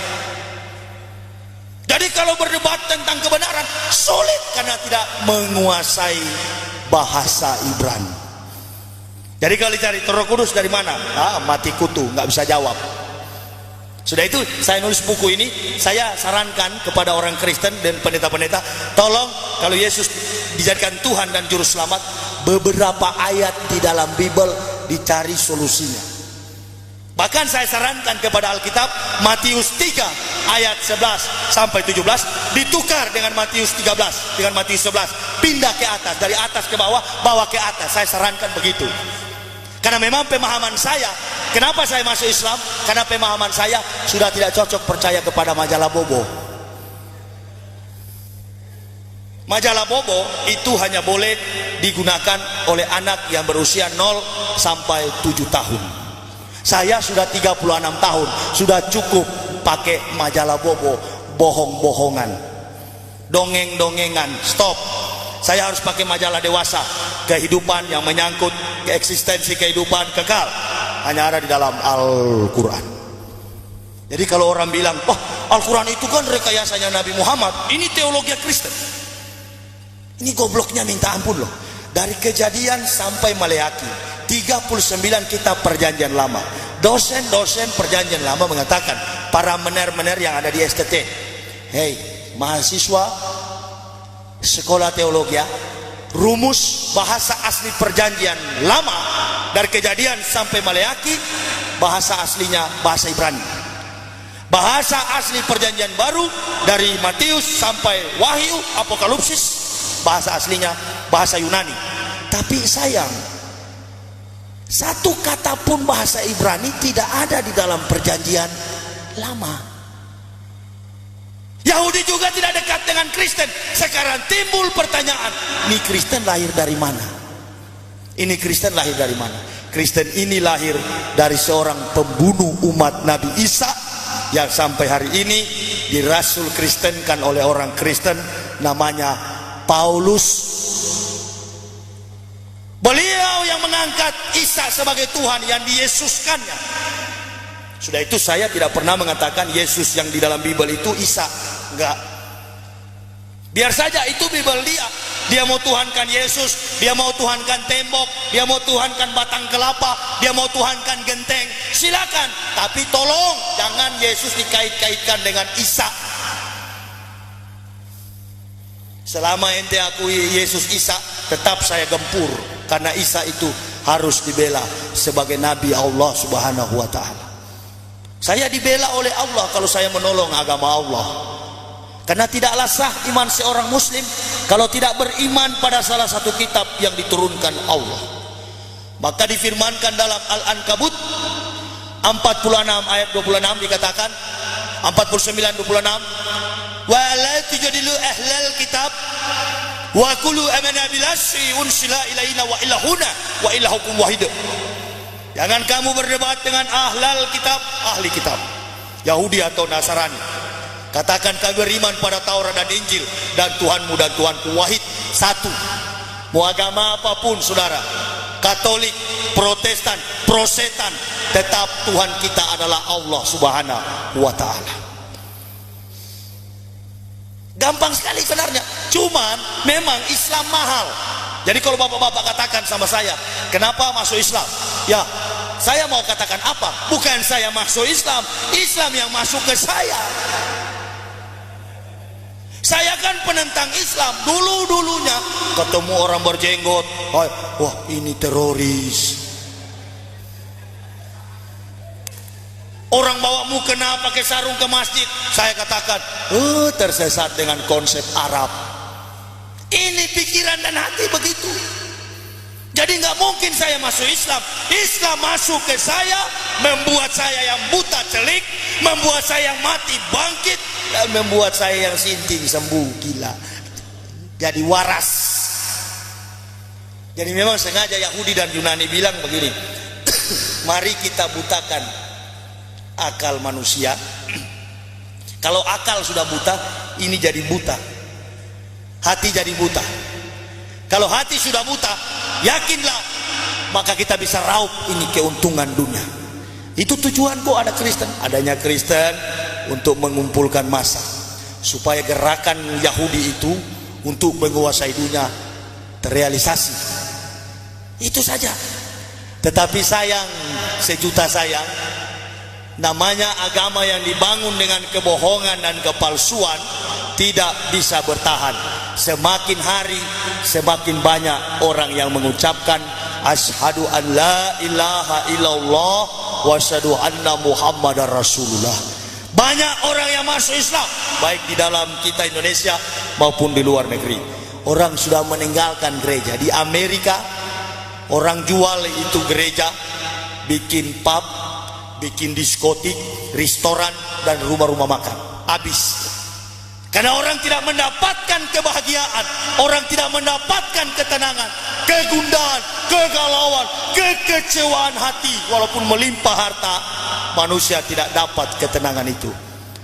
Speaker 1: Jadi kalau berdebat tentang kebenaran sulit karena tidak menguasai bahasa Ibrani. Jadi kalau cari Roh Kudus dari mana? Mati kutu, nggak bisa jawab. Sudah itu saya nulis buku ini, saya sarankan kepada orang Kristen dan pendeta-pendeta, tolong kalau Yesus dijadikan Tuhan dan Juru Selamat, beberapa ayat di dalam Bible dicari solusinya. Bahkan saya sarankan kepada Alkitab, Matius 3 ayat 11 sampai 17 ditukar dengan Matius 13, dengan Matius 11, pindah ke atas, dari atas ke bawah, bawah ke atas. Saya sarankan begitu. Karena memang pemahaman saya, kenapa saya masuk Islam? Karena pemahaman saya sudah tidak cocok percaya kepada majalah Bobo. Majalah Bobo itu hanya boleh digunakan oleh anak yang berusia 0 sampai 7 tahun. Saya sudah 36 tahun, sudah cukup pakai majalah Bobo, bohong-bohongan, dongeng-dongengan, stop. Saya harus pakai majalah dewasa, kehidupan yang menyangkut eksistensi kehidupan kekal, hanya ada di dalam Al-Quran. Jadi kalau orang bilang, Al-Quran itu kan rekayasanya Nabi Muhammad, ini teologi Kristen. Ini gobloknya minta ampun loh. Dari Kejadian sampai Maleaki, 39 kitab perjanjian lama. Dosen-dosen perjanjian lama mengatakan, para mener-mener yang ada di STT, hei mahasiswa sekolah teologi, rumus bahasa asli perjanjian lama dari Kejadian sampai Maleaki, bahasa aslinya bahasa Ibrani. Bahasa asli perjanjian baru dari Matius sampai Wahyu, Apokalipsis, bahasa aslinya bahasa Yunani. Tapi sayang, satu kata pun bahasa Ibrani tidak ada di dalam perjanjian lama. Yahudi juga tidak dekat dengan Kristen. Sekarang timbul pertanyaan, ini Kristen lahir dari mana? Ini Kristen lahir dari mana? Kristen ini lahir dari seorang pembunuh umat Nabi Isa yang sampai hari ini dirasul Kristenkan oleh orang Kristen, namanya Paulus Isa sebagai Tuhan yang diyesuskannya. Sudah itu saya tidak pernah mengatakan Yesus yang di dalam Bible itu Isa, enggak. Biar saja itu Bible dia. Dia mau tuhankan Yesus, dia mau tuhankan tembok, dia mau tuhankan batang kelapa, dia mau tuhankan genteng, silakan. Tapi tolong jangan Yesus dikait-kaitkan dengan Isa. Selama ente akui Yesus Isa, tetap saya gempur, karena Isa itu harus dibela sebagai Nabi Allah Subhanahu wa Ta'ala. Saya dibela oleh Allah kalau saya menolong agama Allah. Karena tidaklah sah iman seorang muslim kalau tidak beriman pada salah satu kitab yang diturunkan Allah. Maka difirmankan dalam Al-Ankabut 46 ayat 26 dikatakan, 49 26, wa la tujadilu ahlal kitab wa qulu amanna billahi unsila ilaina wa ilahuna wa ilahukum wahid. Jangan kamu berdebat dengan ahlal kitab, ahli kitab Yahudi atau Nasrani. Katakan kami beriman pada Taurat dan Injil, dan Tuhanmu dan Tuhanku wahid, satu. Mau agama apapun saudara, Katolik, Protestan, Prosetan, tetap Tuhan kita adalah Allah Subhanahu wa Ta'ala. Gampang sekali sebenarnya. Cuman memang Islam mahal. Jadi kalau bapak-bapak katakan sama saya, kenapa masuk Islam? Ya, saya mau katakan apa? Bukan saya masuk Islam, Islam yang masuk ke saya. Saya kan penentang Islam. Dulu-dulunya ketemu orang berjenggot, wah ini teroris. Orang bawa mukena pakai sarung ke masjid, saya katakan, tersesat dengan konsep Arab. Ini pikiran dan hati begitu. Jadi nggak mungkin saya masuk Islam. Islam masuk ke saya, membuat saya yang buta celik, membuat saya yang mati bangkit, dan membuat saya yang sinting sembuh gila. Jadi waras. Jadi memang sengaja Yahudi dan Yunani bilang begini, mari kita butakan akal manusia. Kalau akal sudah buta, ini jadi buta. Hati jadi buta. Kalau hati sudah buta, yakinlah, maka kita bisa raup ini keuntungan dunia. Itu tujuan kok ada Kristen. Adanya Kristen untuk mengumpulkan massa, supaya gerakan Yahudi itu untuk menguasai dunia terrealisasi. Itu saja. Tetapi sayang, sejuta sayang, namanya agama yang dibangun dengan kebohongan dan kepalsuan tidak bisa bertahan. Semakin hari semakin banyak orang yang mengucapkan asyhadu an la ilaha illallah wa asyhadu anna muhammadar rasulullah. Banyak orang yang masuk Islam, baik di dalam kita Indonesia maupun di luar negeri. Orang sudah meninggalkan gereja. Di Amerika orang jual itu gereja, bikin pub, bikin diskotik, restoran, dan rumah-rumah makan. Habis. Karena orang tidak mendapatkan kebahagiaan, orang tidak mendapatkan ketenangan, kegundahan, kegalauan, kekecewaan hati. Walaupun melimpah harta, manusia tidak dapat ketenangan itu.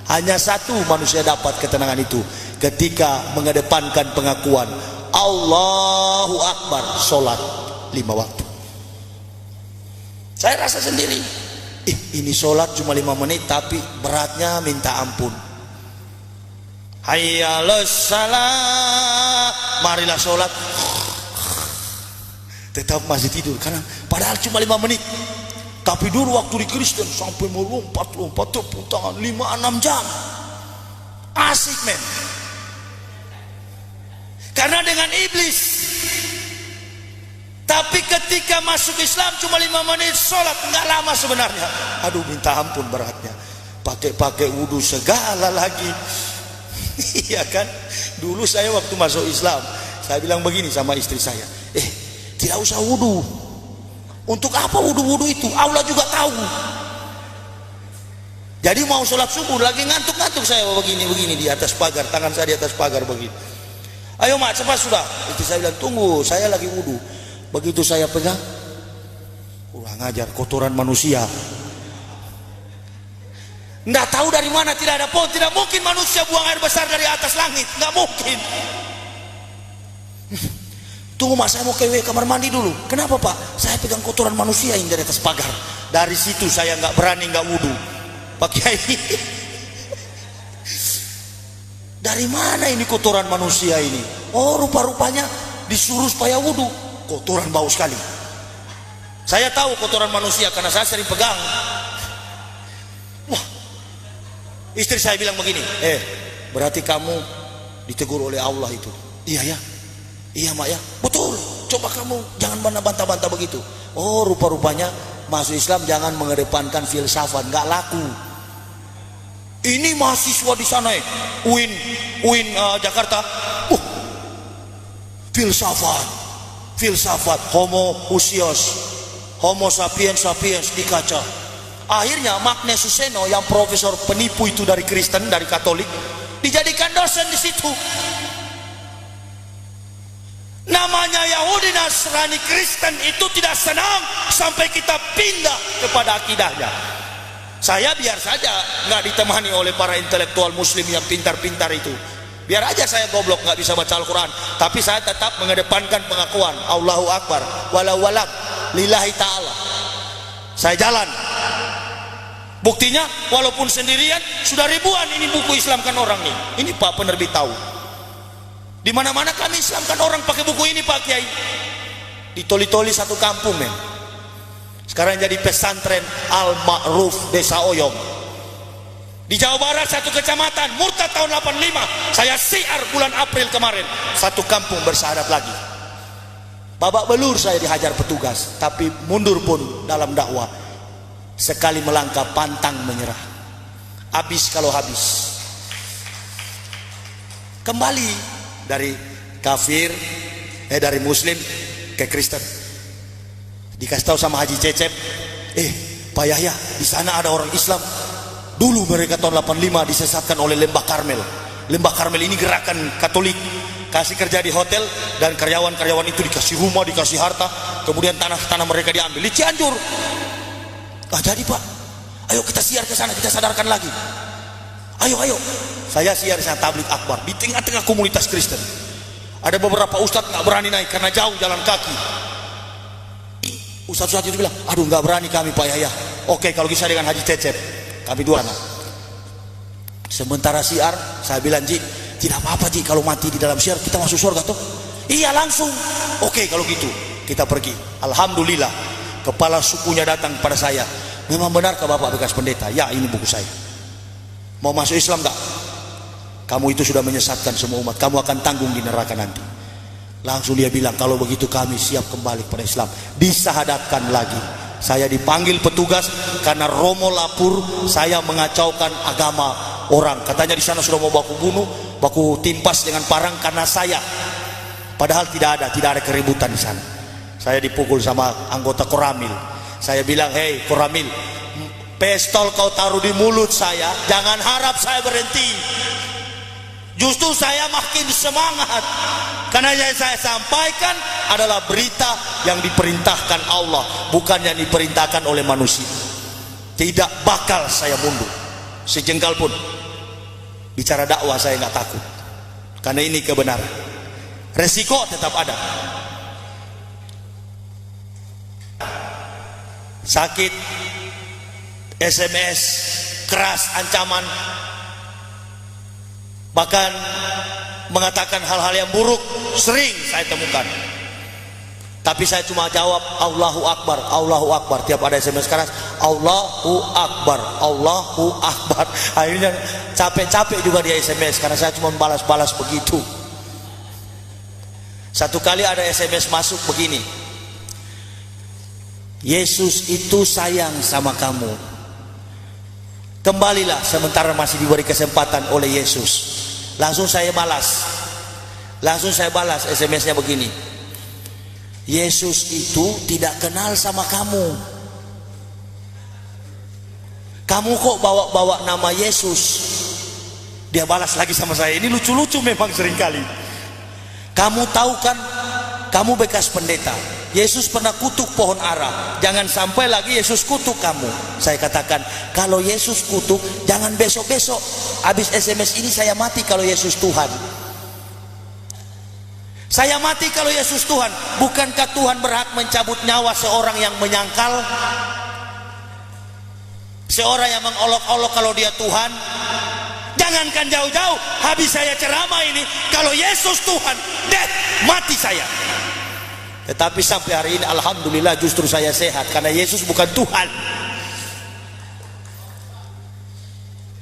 Speaker 1: Hanya satu manusia dapat ketenangan itu, ketika mengedepankan pengakuan Allahu Akbar, sholat 5 waktu. Saya rasa sendiri, ini sholat cuma 5 menit tapi beratnya minta ampun. Hayya 'alas shalah, marilah sholat, tetap masih tidur, karena padahal cuma 5 menit. Tapi dulu waktu di Kristen sampai melompat tepuk tangan 5-6 jam. Asik men. Karena dengan iblis. Tapi ketika masuk Islam cuma 5 menit sholat, enggak lama sebenarnya. Aduh minta ampun beratnya. Pakai wudhu segala lagi. Iya kan? Dulu saya waktu masuk Islam, saya bilang begini sama istri saya, tidak usah wudhu. Untuk apa wudhu itu? Allah juga tahu. Jadi mau sholat subuh lagi ngantuk-ngantuk saya begini di atas pagar, tangan saya di atas pagar begini. Ayo mak cepat sudah. Istri saya bilang tunggu, saya lagi wudhu. Begitu saya pegang, kurang ajar, kotoran manusia. Nggak tahu dari mana, tidak ada pohon. Tidak mungkin manusia buang air besar dari atas langit, nggak mungkin. Tunggu mak, saya mau ke kamar mandi dulu. Kenapa pak? Saya pegang kotoran manusia yang dari atas pagar. Dari situ saya nggak berani nggak wudhu. Pak Kiai, dari mana ini kotoran manusia ini? Oh, rupa-rupanya disuruh supaya wudhu. Kotoran bau sekali. Saya tahu kotoran manusia karena saya sering pegang. Wah, istri saya bilang begini, berarti kamu ditegur oleh Allah itu. Iya ya, iya mak ya, betul. Coba kamu jangan bantah-bantah begitu. Oh, rupa-rupanya masuk Islam jangan mengedepankan filsafat, nggak laku. Ini mahasiswa di sana, UIN Jakarta, filsafat, homo usios, homo sapiens dicaca. Akhirnya Magne Suseno yang profesor penipu itu dari Kristen, dari Katolik, dijadikan dosen di situ. Namanya Yahudi, Nasrani, Kristen itu tidak senang sampai kita pindah kepada akidahnya. Saya biar saja nggak ditemani oleh para intelektual muslim yang pintar-pintar itu. Biar aja saya goblok nggak bisa baca Al-Quran, tapi saya tetap mengedepankan pengakuan Allahu Akbar walau walak lillahi ta'ala. Saya jalan. Buktinya walaupun sendirian sudah ribuan ini buku Islamkan orang nih. Ini Pak penerbit tahu. Di mana-mana kami Islamkan orang pakai buku ini Pak Kiai. Ditoli-toli satu kampung men. Sekarang jadi pesantren Al-Ma'ruf Desa Oyong. Di Jawa Barat satu kecamatan murtad tahun 85. Saya siar bulan April kemarin. Satu kampung bersyahadat lagi. Babak belur saya dihajar petugas, tapi mundur pun dalam dakwah. Sekali melangkah pantang menyerah. Habis kalau habis. Kembali dari kafir, dari muslim ke Kristen. Dikasih tahu sama Haji Cecep, Pak Yahya, di sana ada orang Islam. Dulu mereka tahun 85 disesatkan oleh Lembah Karmel. Lembah Karmel ini gerakan Katolik. Kasih kerja di hotel dan karyawan-karyawan itu dikasih rumah, dikasih harta, kemudian tanah-tanah mereka diambil di Cianjur. Jadi Pak, ayo kita siar ke sana, kita sadarkan lagi. Ayo. Saya siar sana tabligh akbar di tengah-tengah komunitas Kristen. Ada beberapa ustadz nggak berani naik karena jauh jalan kaki. Ustadz itu bilang, aduh nggak berani kami Pak Yahya. Oke, kalau bisa dengan Haji Cecep, kami dua anak. Sementara siar, saya bilang Ji, tidak apa-apa Ji, kalau mati di dalam siar kita masuk surga tuh. Iya langsung. Oke, kalau gitu kita pergi. Alhamdulillah, kepala sukunya datang pada saya. Memang benarkah Bapak bekas pendeta? Ya, ini buku saya. Mau masuk Islam enggak? Kamu itu sudah menyesatkan semua umat, kamu akan tanggung di neraka nanti. Langsung dia bilang, kalau begitu kami siap kembali kepada Islam. Disahadatkan lagi. Saya dipanggil petugas karena Romo lapor saya mengacaukan agama orang. Katanya di sana sudah mau baku bunuh, baku timpas dengan parang karena saya. Padahal tidak ada keributan di sana. Saya dipukul sama anggota Koramil. Saya bilang, hei Koramil, pistol kau taruh di mulut saya, jangan harap saya berhenti. Justru saya makin semangat, karena yang saya sampaikan adalah berita yang diperintahkan Allah, bukan yang diperintahkan oleh manusia. Tidak bakal saya mundur sejengkal pun. Bicara dakwah saya nggak takut, karena ini kebenaran. Resiko tetap ada. Sakit, SMS keras, ancaman, bahkan mengatakan hal-hal yang buruk sering saya temukan. Tapi saya cuma jawab Allahu Akbar, Allahu Akbar. Tiap ada SMS keras, Allahu Akbar, Allahu Akbar. Akhirnya capek-capek juga dia SMS karena saya cuma balas-balas begitu. Satu kali ada SMS masuk begini, Yesus itu sayang sama kamu, kembalilah sementara masih diberi kesempatan oleh Yesus. Langsung saya balas SMS-nya begini, Yesus itu tidak kenal sama kamu. Kamu kok bawa-bawa nama Yesus? Dia balas lagi sama saya. Ini lucu-lucu memang seringkali. Kamu tahu kan, kamu bekas pendeta, Yesus pernah kutuk pohon ara. Jangan sampai lagi Yesus kutuk kamu. Saya katakan, kalau Yesus kutuk, jangan besok-besok. Habis SMS ini saya mati kalau Yesus Tuhan. Saya mati kalau Yesus Tuhan. Bukankah Tuhan berhak mencabut nyawa seorang yang menyangkal, seorang yang mengolok-olok kalau dia Tuhan? Jangankan jauh-jauh, habis saya ceramah ini, kalau Yesus Tuhan, mati saya. Tetapi sampai hari ini alhamdulillah justru saya sehat, karena Yesus bukan Tuhan.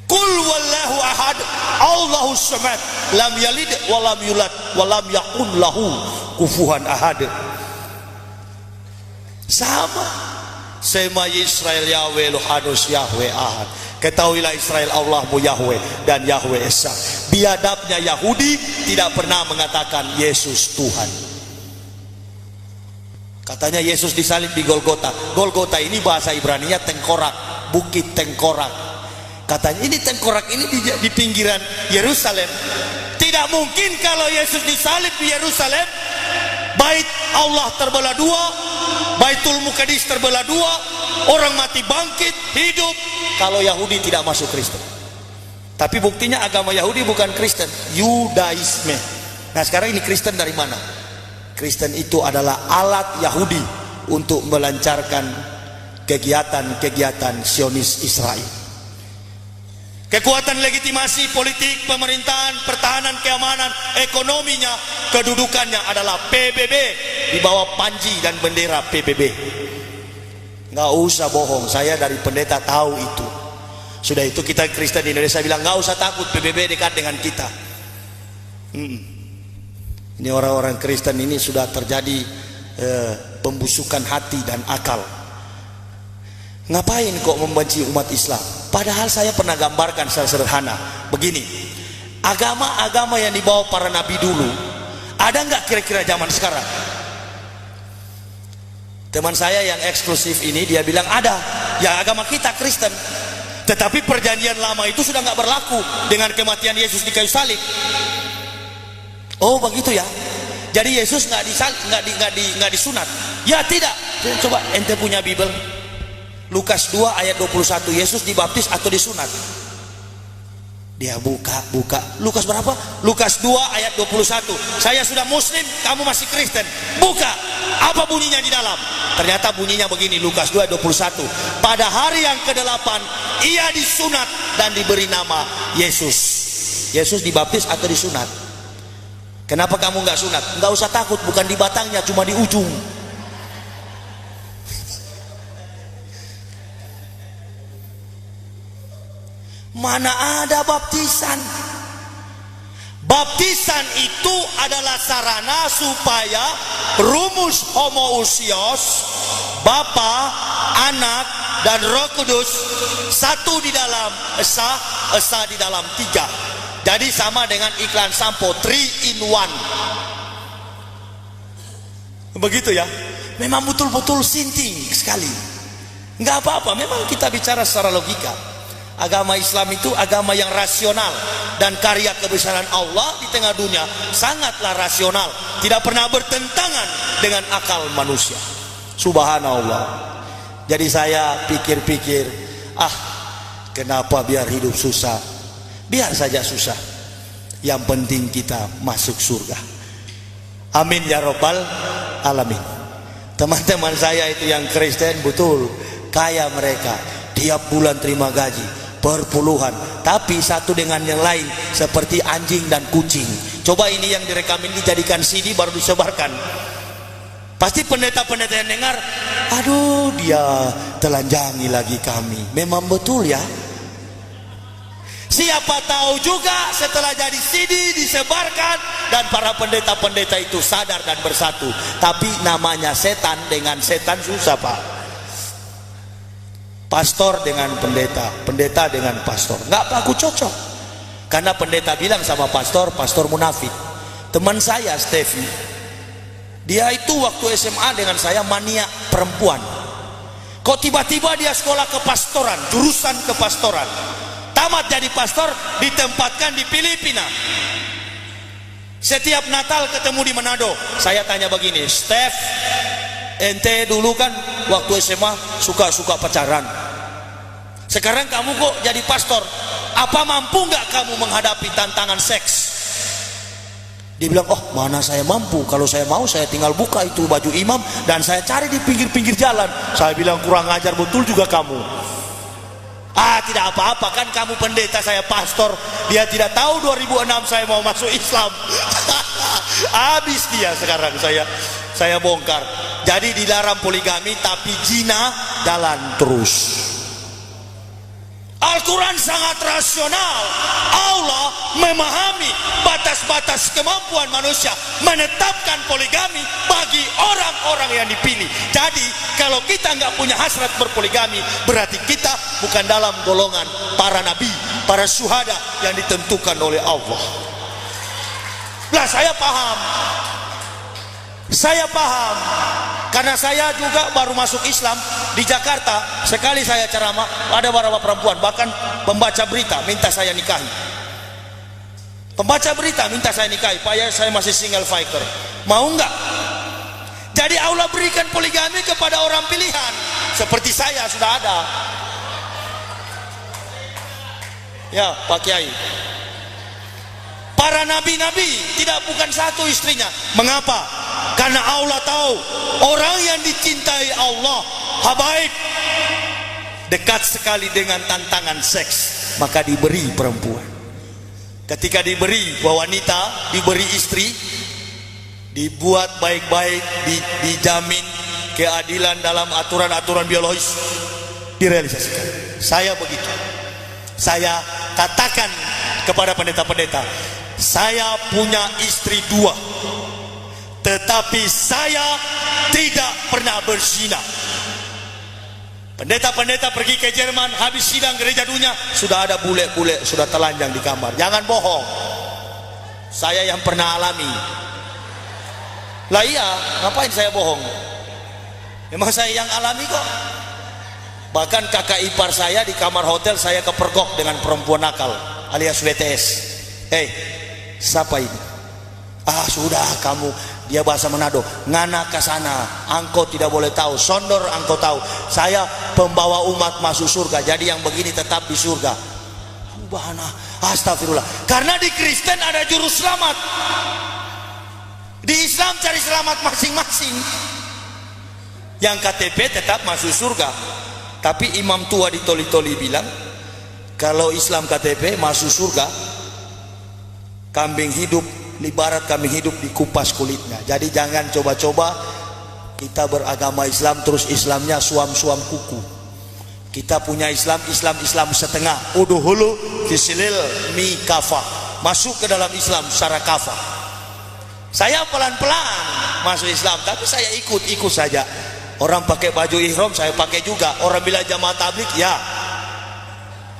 Speaker 1: Qul wallahu ahad, Allahus samad, lam yalid walam yulad walam yakun lahu kufuwan ahad. Sama. Sema Israel Yahweh Elohadus Yahweh ahad. Ketahuilah Israel, Allahmu Yahweh dan Yahweh Esa. Biadabnya Yahudi tidak pernah mengatakan Yesus Tuhan. Katanya Yesus disalib di Golgota. Golgota ini bahasa Ibraninya tengkorak, bukit tengkorak. Katanya ini tengkorak ini di pinggiran Yerusalem. Tidak mungkin kalau Yesus disalib di Yerusalem, bait Allah terbelah dua, Baitul Muqaddis terbelah dua, orang mati bangkit hidup, kalau Yahudi tidak masuk Kristen. Tapi buktinya agama Yahudi bukan Kristen, Yudaisme. Nah sekarang ini Kristen dari mana? Kristen itu adalah alat Yahudi untuk melancarkan kegiatan-kegiatan Zionis Israel. Kekuatan legitimasi politik, pemerintahan, pertahanan, keamanan, ekonominya, kedudukannya adalah PBB, di bawah panji dan bendera PBB. Nggak usah bohong, saya dari pendeta tahu itu. Sudah itu kita Kristen di Indonesia bilang nggak usah takut, PBB dekat dengan kita. Ini orang-orang Kristen ini sudah terjadi pembusukan hati dan akal. Ngapain kok membenci umat Islam? Padahal saya pernah gambarkan secara sederhana begini, agama-agama yang dibawa para nabi dulu ada nggak kira-kira zaman sekarang? Teman saya yang eksklusif ini dia bilang ada. Ya agama kita Kristen, tetapi perjanjian lama itu sudah nggak berlaku dengan kematian Yesus di kayu salib. Oh begitu ya. Jadi Yesus nggak disunat? Ya tidak. Coba ente punya Bible. Lukas 2 ayat 21, Yesus dibaptis atau disunat? Dia buka. Lukas berapa? Lukas 2 ayat 21. Saya sudah muslim, kamu masih Kristen. Buka. Apa bunyinya di dalam? Ternyata bunyinya begini, Lukas 2 ayat 21. Pada hari yang ke-8 ia disunat dan diberi nama Yesus. Yesus dibaptis atau disunat? Kenapa kamu nggak sunat? Nggak usah takut, bukan di batangnya, cuma di ujung. Mana ada baptisan? Baptisan itu adalah sarana supaya rumus homoousios, Bapa, Anak, dan Roh Kudus satu di dalam Esa, Esa di dalam tiga. Jadi sama dengan iklan sampo 3 in 1. Begitu ya. Memang betul-betul sinting sekali. Nggak apa-apa, memang kita bicara secara logika. Agama Islam itu agama yang rasional, dan karya kebesaran Allah di tengah dunia sangatlah rasional, tidak pernah bertentangan dengan akal manusia. Subhanallah. Jadi saya pikir-pikir, kenapa biar hidup susah? Biar saja susah, yang penting kita masuk surga. Amin ya rabbal alamin. Teman-teman saya itu yang Kristen, betul kaya mereka, tiap bulan terima gaji berpuluhan, tapi satu dengan yang lain seperti anjing dan kucing. Coba ini yang direkam ini dijadikan CD baru disebarkan. Pasti pendeta-pendeta yang dengar, aduh dia telanjangi lagi kami. Memang betul ya. Siapa tahu juga setelah jadi CD disebarkan dan para pendeta-pendeta itu sadar dan bersatu. Tapi namanya setan dengan setan susah Pak. Pastor dengan pendeta, pendeta dengan pastor, nggak baku cocok. Karena pendeta bilang sama pastor, pastor munafik. Teman saya Steffi, dia itu waktu SMA dengan saya mania perempuan. Kok tiba-tiba dia sekolah kepastoran, jurusan kepastoran, tamat jadi pastor, ditempatkan di Filipina. Setiap Natal ketemu di Manado. Saya tanya begini, Steph, ente dulu kan waktu SMA suka-suka pacaran. Sekarang kamu kok jadi pastor? Apa mampu nggak kamu menghadapi tantangan seks? Dia bilang, oh mana saya mampu, kalau saya mau saya tinggal buka itu baju imam dan saya cari di pinggir-pinggir jalan. Saya bilang, kurang ajar betul juga kamu. Tidak apa-apa, kan kamu pendeta, saya pastor. Dia tidak tahu 2006 saya mau masuk Islam. Habis dia sekarang, saya bongkar. Jadi dilarang poligami, tapi zina jalan terus. Al-Quran sangat rasional. Allah memahami batas-batas kemampuan manusia, menetapkan poligami bagi orang-orang yang dipilih. Jadi kalau kita nggak punya hasrat berpoligami, berarti kita bukan dalam golongan para nabi, para syuhada yang ditentukan oleh Allah. Lah saya paham, karena saya juga baru masuk Islam di Jakarta. Sekali saya ceramah, ada beberapa perempuan, bahkan pembaca berita minta saya nikahi. Pembaca berita minta saya nikahi, Pak ya, saya masih single fighter, mau nggak? Jadi Allah berikan poligami kepada orang pilihan, seperti saya sudah ada. Ya Pak Kiai, para nabi-nabi bukan satu istrinya. Mengapa? Karena Allah tahu orang yang dicintai Allah, habaib, dekat sekali dengan tantangan seks, maka diberi perempuan. Ketika diberi wanita, diberi istri, dibuat baik-baik, dijamin keadilan dalam aturan-aturan biologis, direalisasikan. Saya begitu. Saya katakan kepada pendeta-pendeta, saya punya istri 2, tetapi saya tidak pernah berzina. Pendeta-pendeta pergi ke Jerman, habis sidang gereja dunia, sudah ada bule-bule sudah telanjang di kamar. Jangan bohong, saya yang pernah alami. Lah iya, ngapain saya bohong? Memang saya yang alami kok. Bahkan kakak ipar saya di kamar hotel saya kepergok dengan perempuan nakal alias WTS. Siapa ini? Sudah kamu, dia bahasa Manado, ngana ke sana, angkau tidak boleh tahu, sondor angkau tahu. Saya pembawa umat masuk surga, jadi yang begini tetap di surga. Astagfirullah. Karena di Kristen ada juru selamat, di Islam cari selamat masing-masing. Yang KTP tetap masuk surga. Tapi imam tua di Toli-Toli bilang, kalau Islam KTP masuk surga, kambing hidup, ibarat kambing hidup dikupas kulitnya. Jadi jangan coba-coba kita beragama Islam terus Islamnya suam-suam kuku. Kita punya Islam setengah, uduh hulu fisilil mi kafah, masuk ke dalam Islam secara kafah. Saya pelan-pelan masuk Islam, tapi saya ikut saja. Orang pakai baju ihram, saya pakai juga. Orang bilang jamaah tabligh, ya.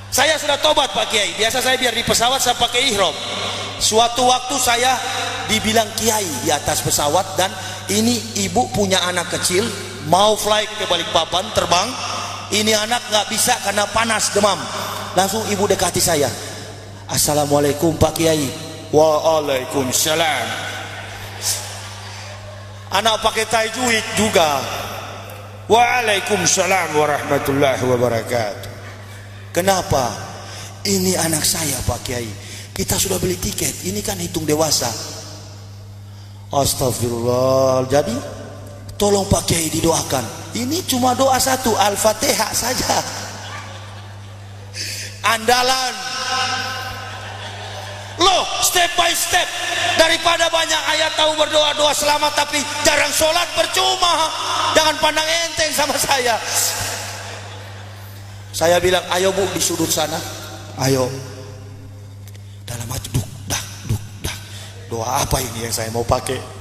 Speaker 1: Saya sudah tobat Pak Kiai. Biasa saya biar di pesawat saya pakai ihram. Suatu waktu saya dibilang kiai di atas pesawat, dan ini ibu punya anak kecil mau flight ke Balikpapan, terbang. Ini anak nggak bisa karena panas, demam. Langsung ibu dekati saya. Assalamualaikum Pak Kiai. Waalaikumsalam. Anak pakai tajwid juga. Waalaikumsalam warahmatullahi wabarakatuh. Kenapa? Ini anak saya Pak Kiai. Kita sudah beli tiket, ini kan hitung dewasa. Astagfirullah. Jadi tolong Pak Kiai didoakan. Ini cuma doa satu, Al-Fatihah saja. Andalan. Loh, step by step. Daripada banyak ayat tahu berdoa-doa selamat tapi jarang sholat, percuma. Jangan pandang enteng sama saya. Saya bilang, ayo Bu di sudut sana. Ayo. Dalam hati duk dak. Doa apa ini yang saya mau pakai?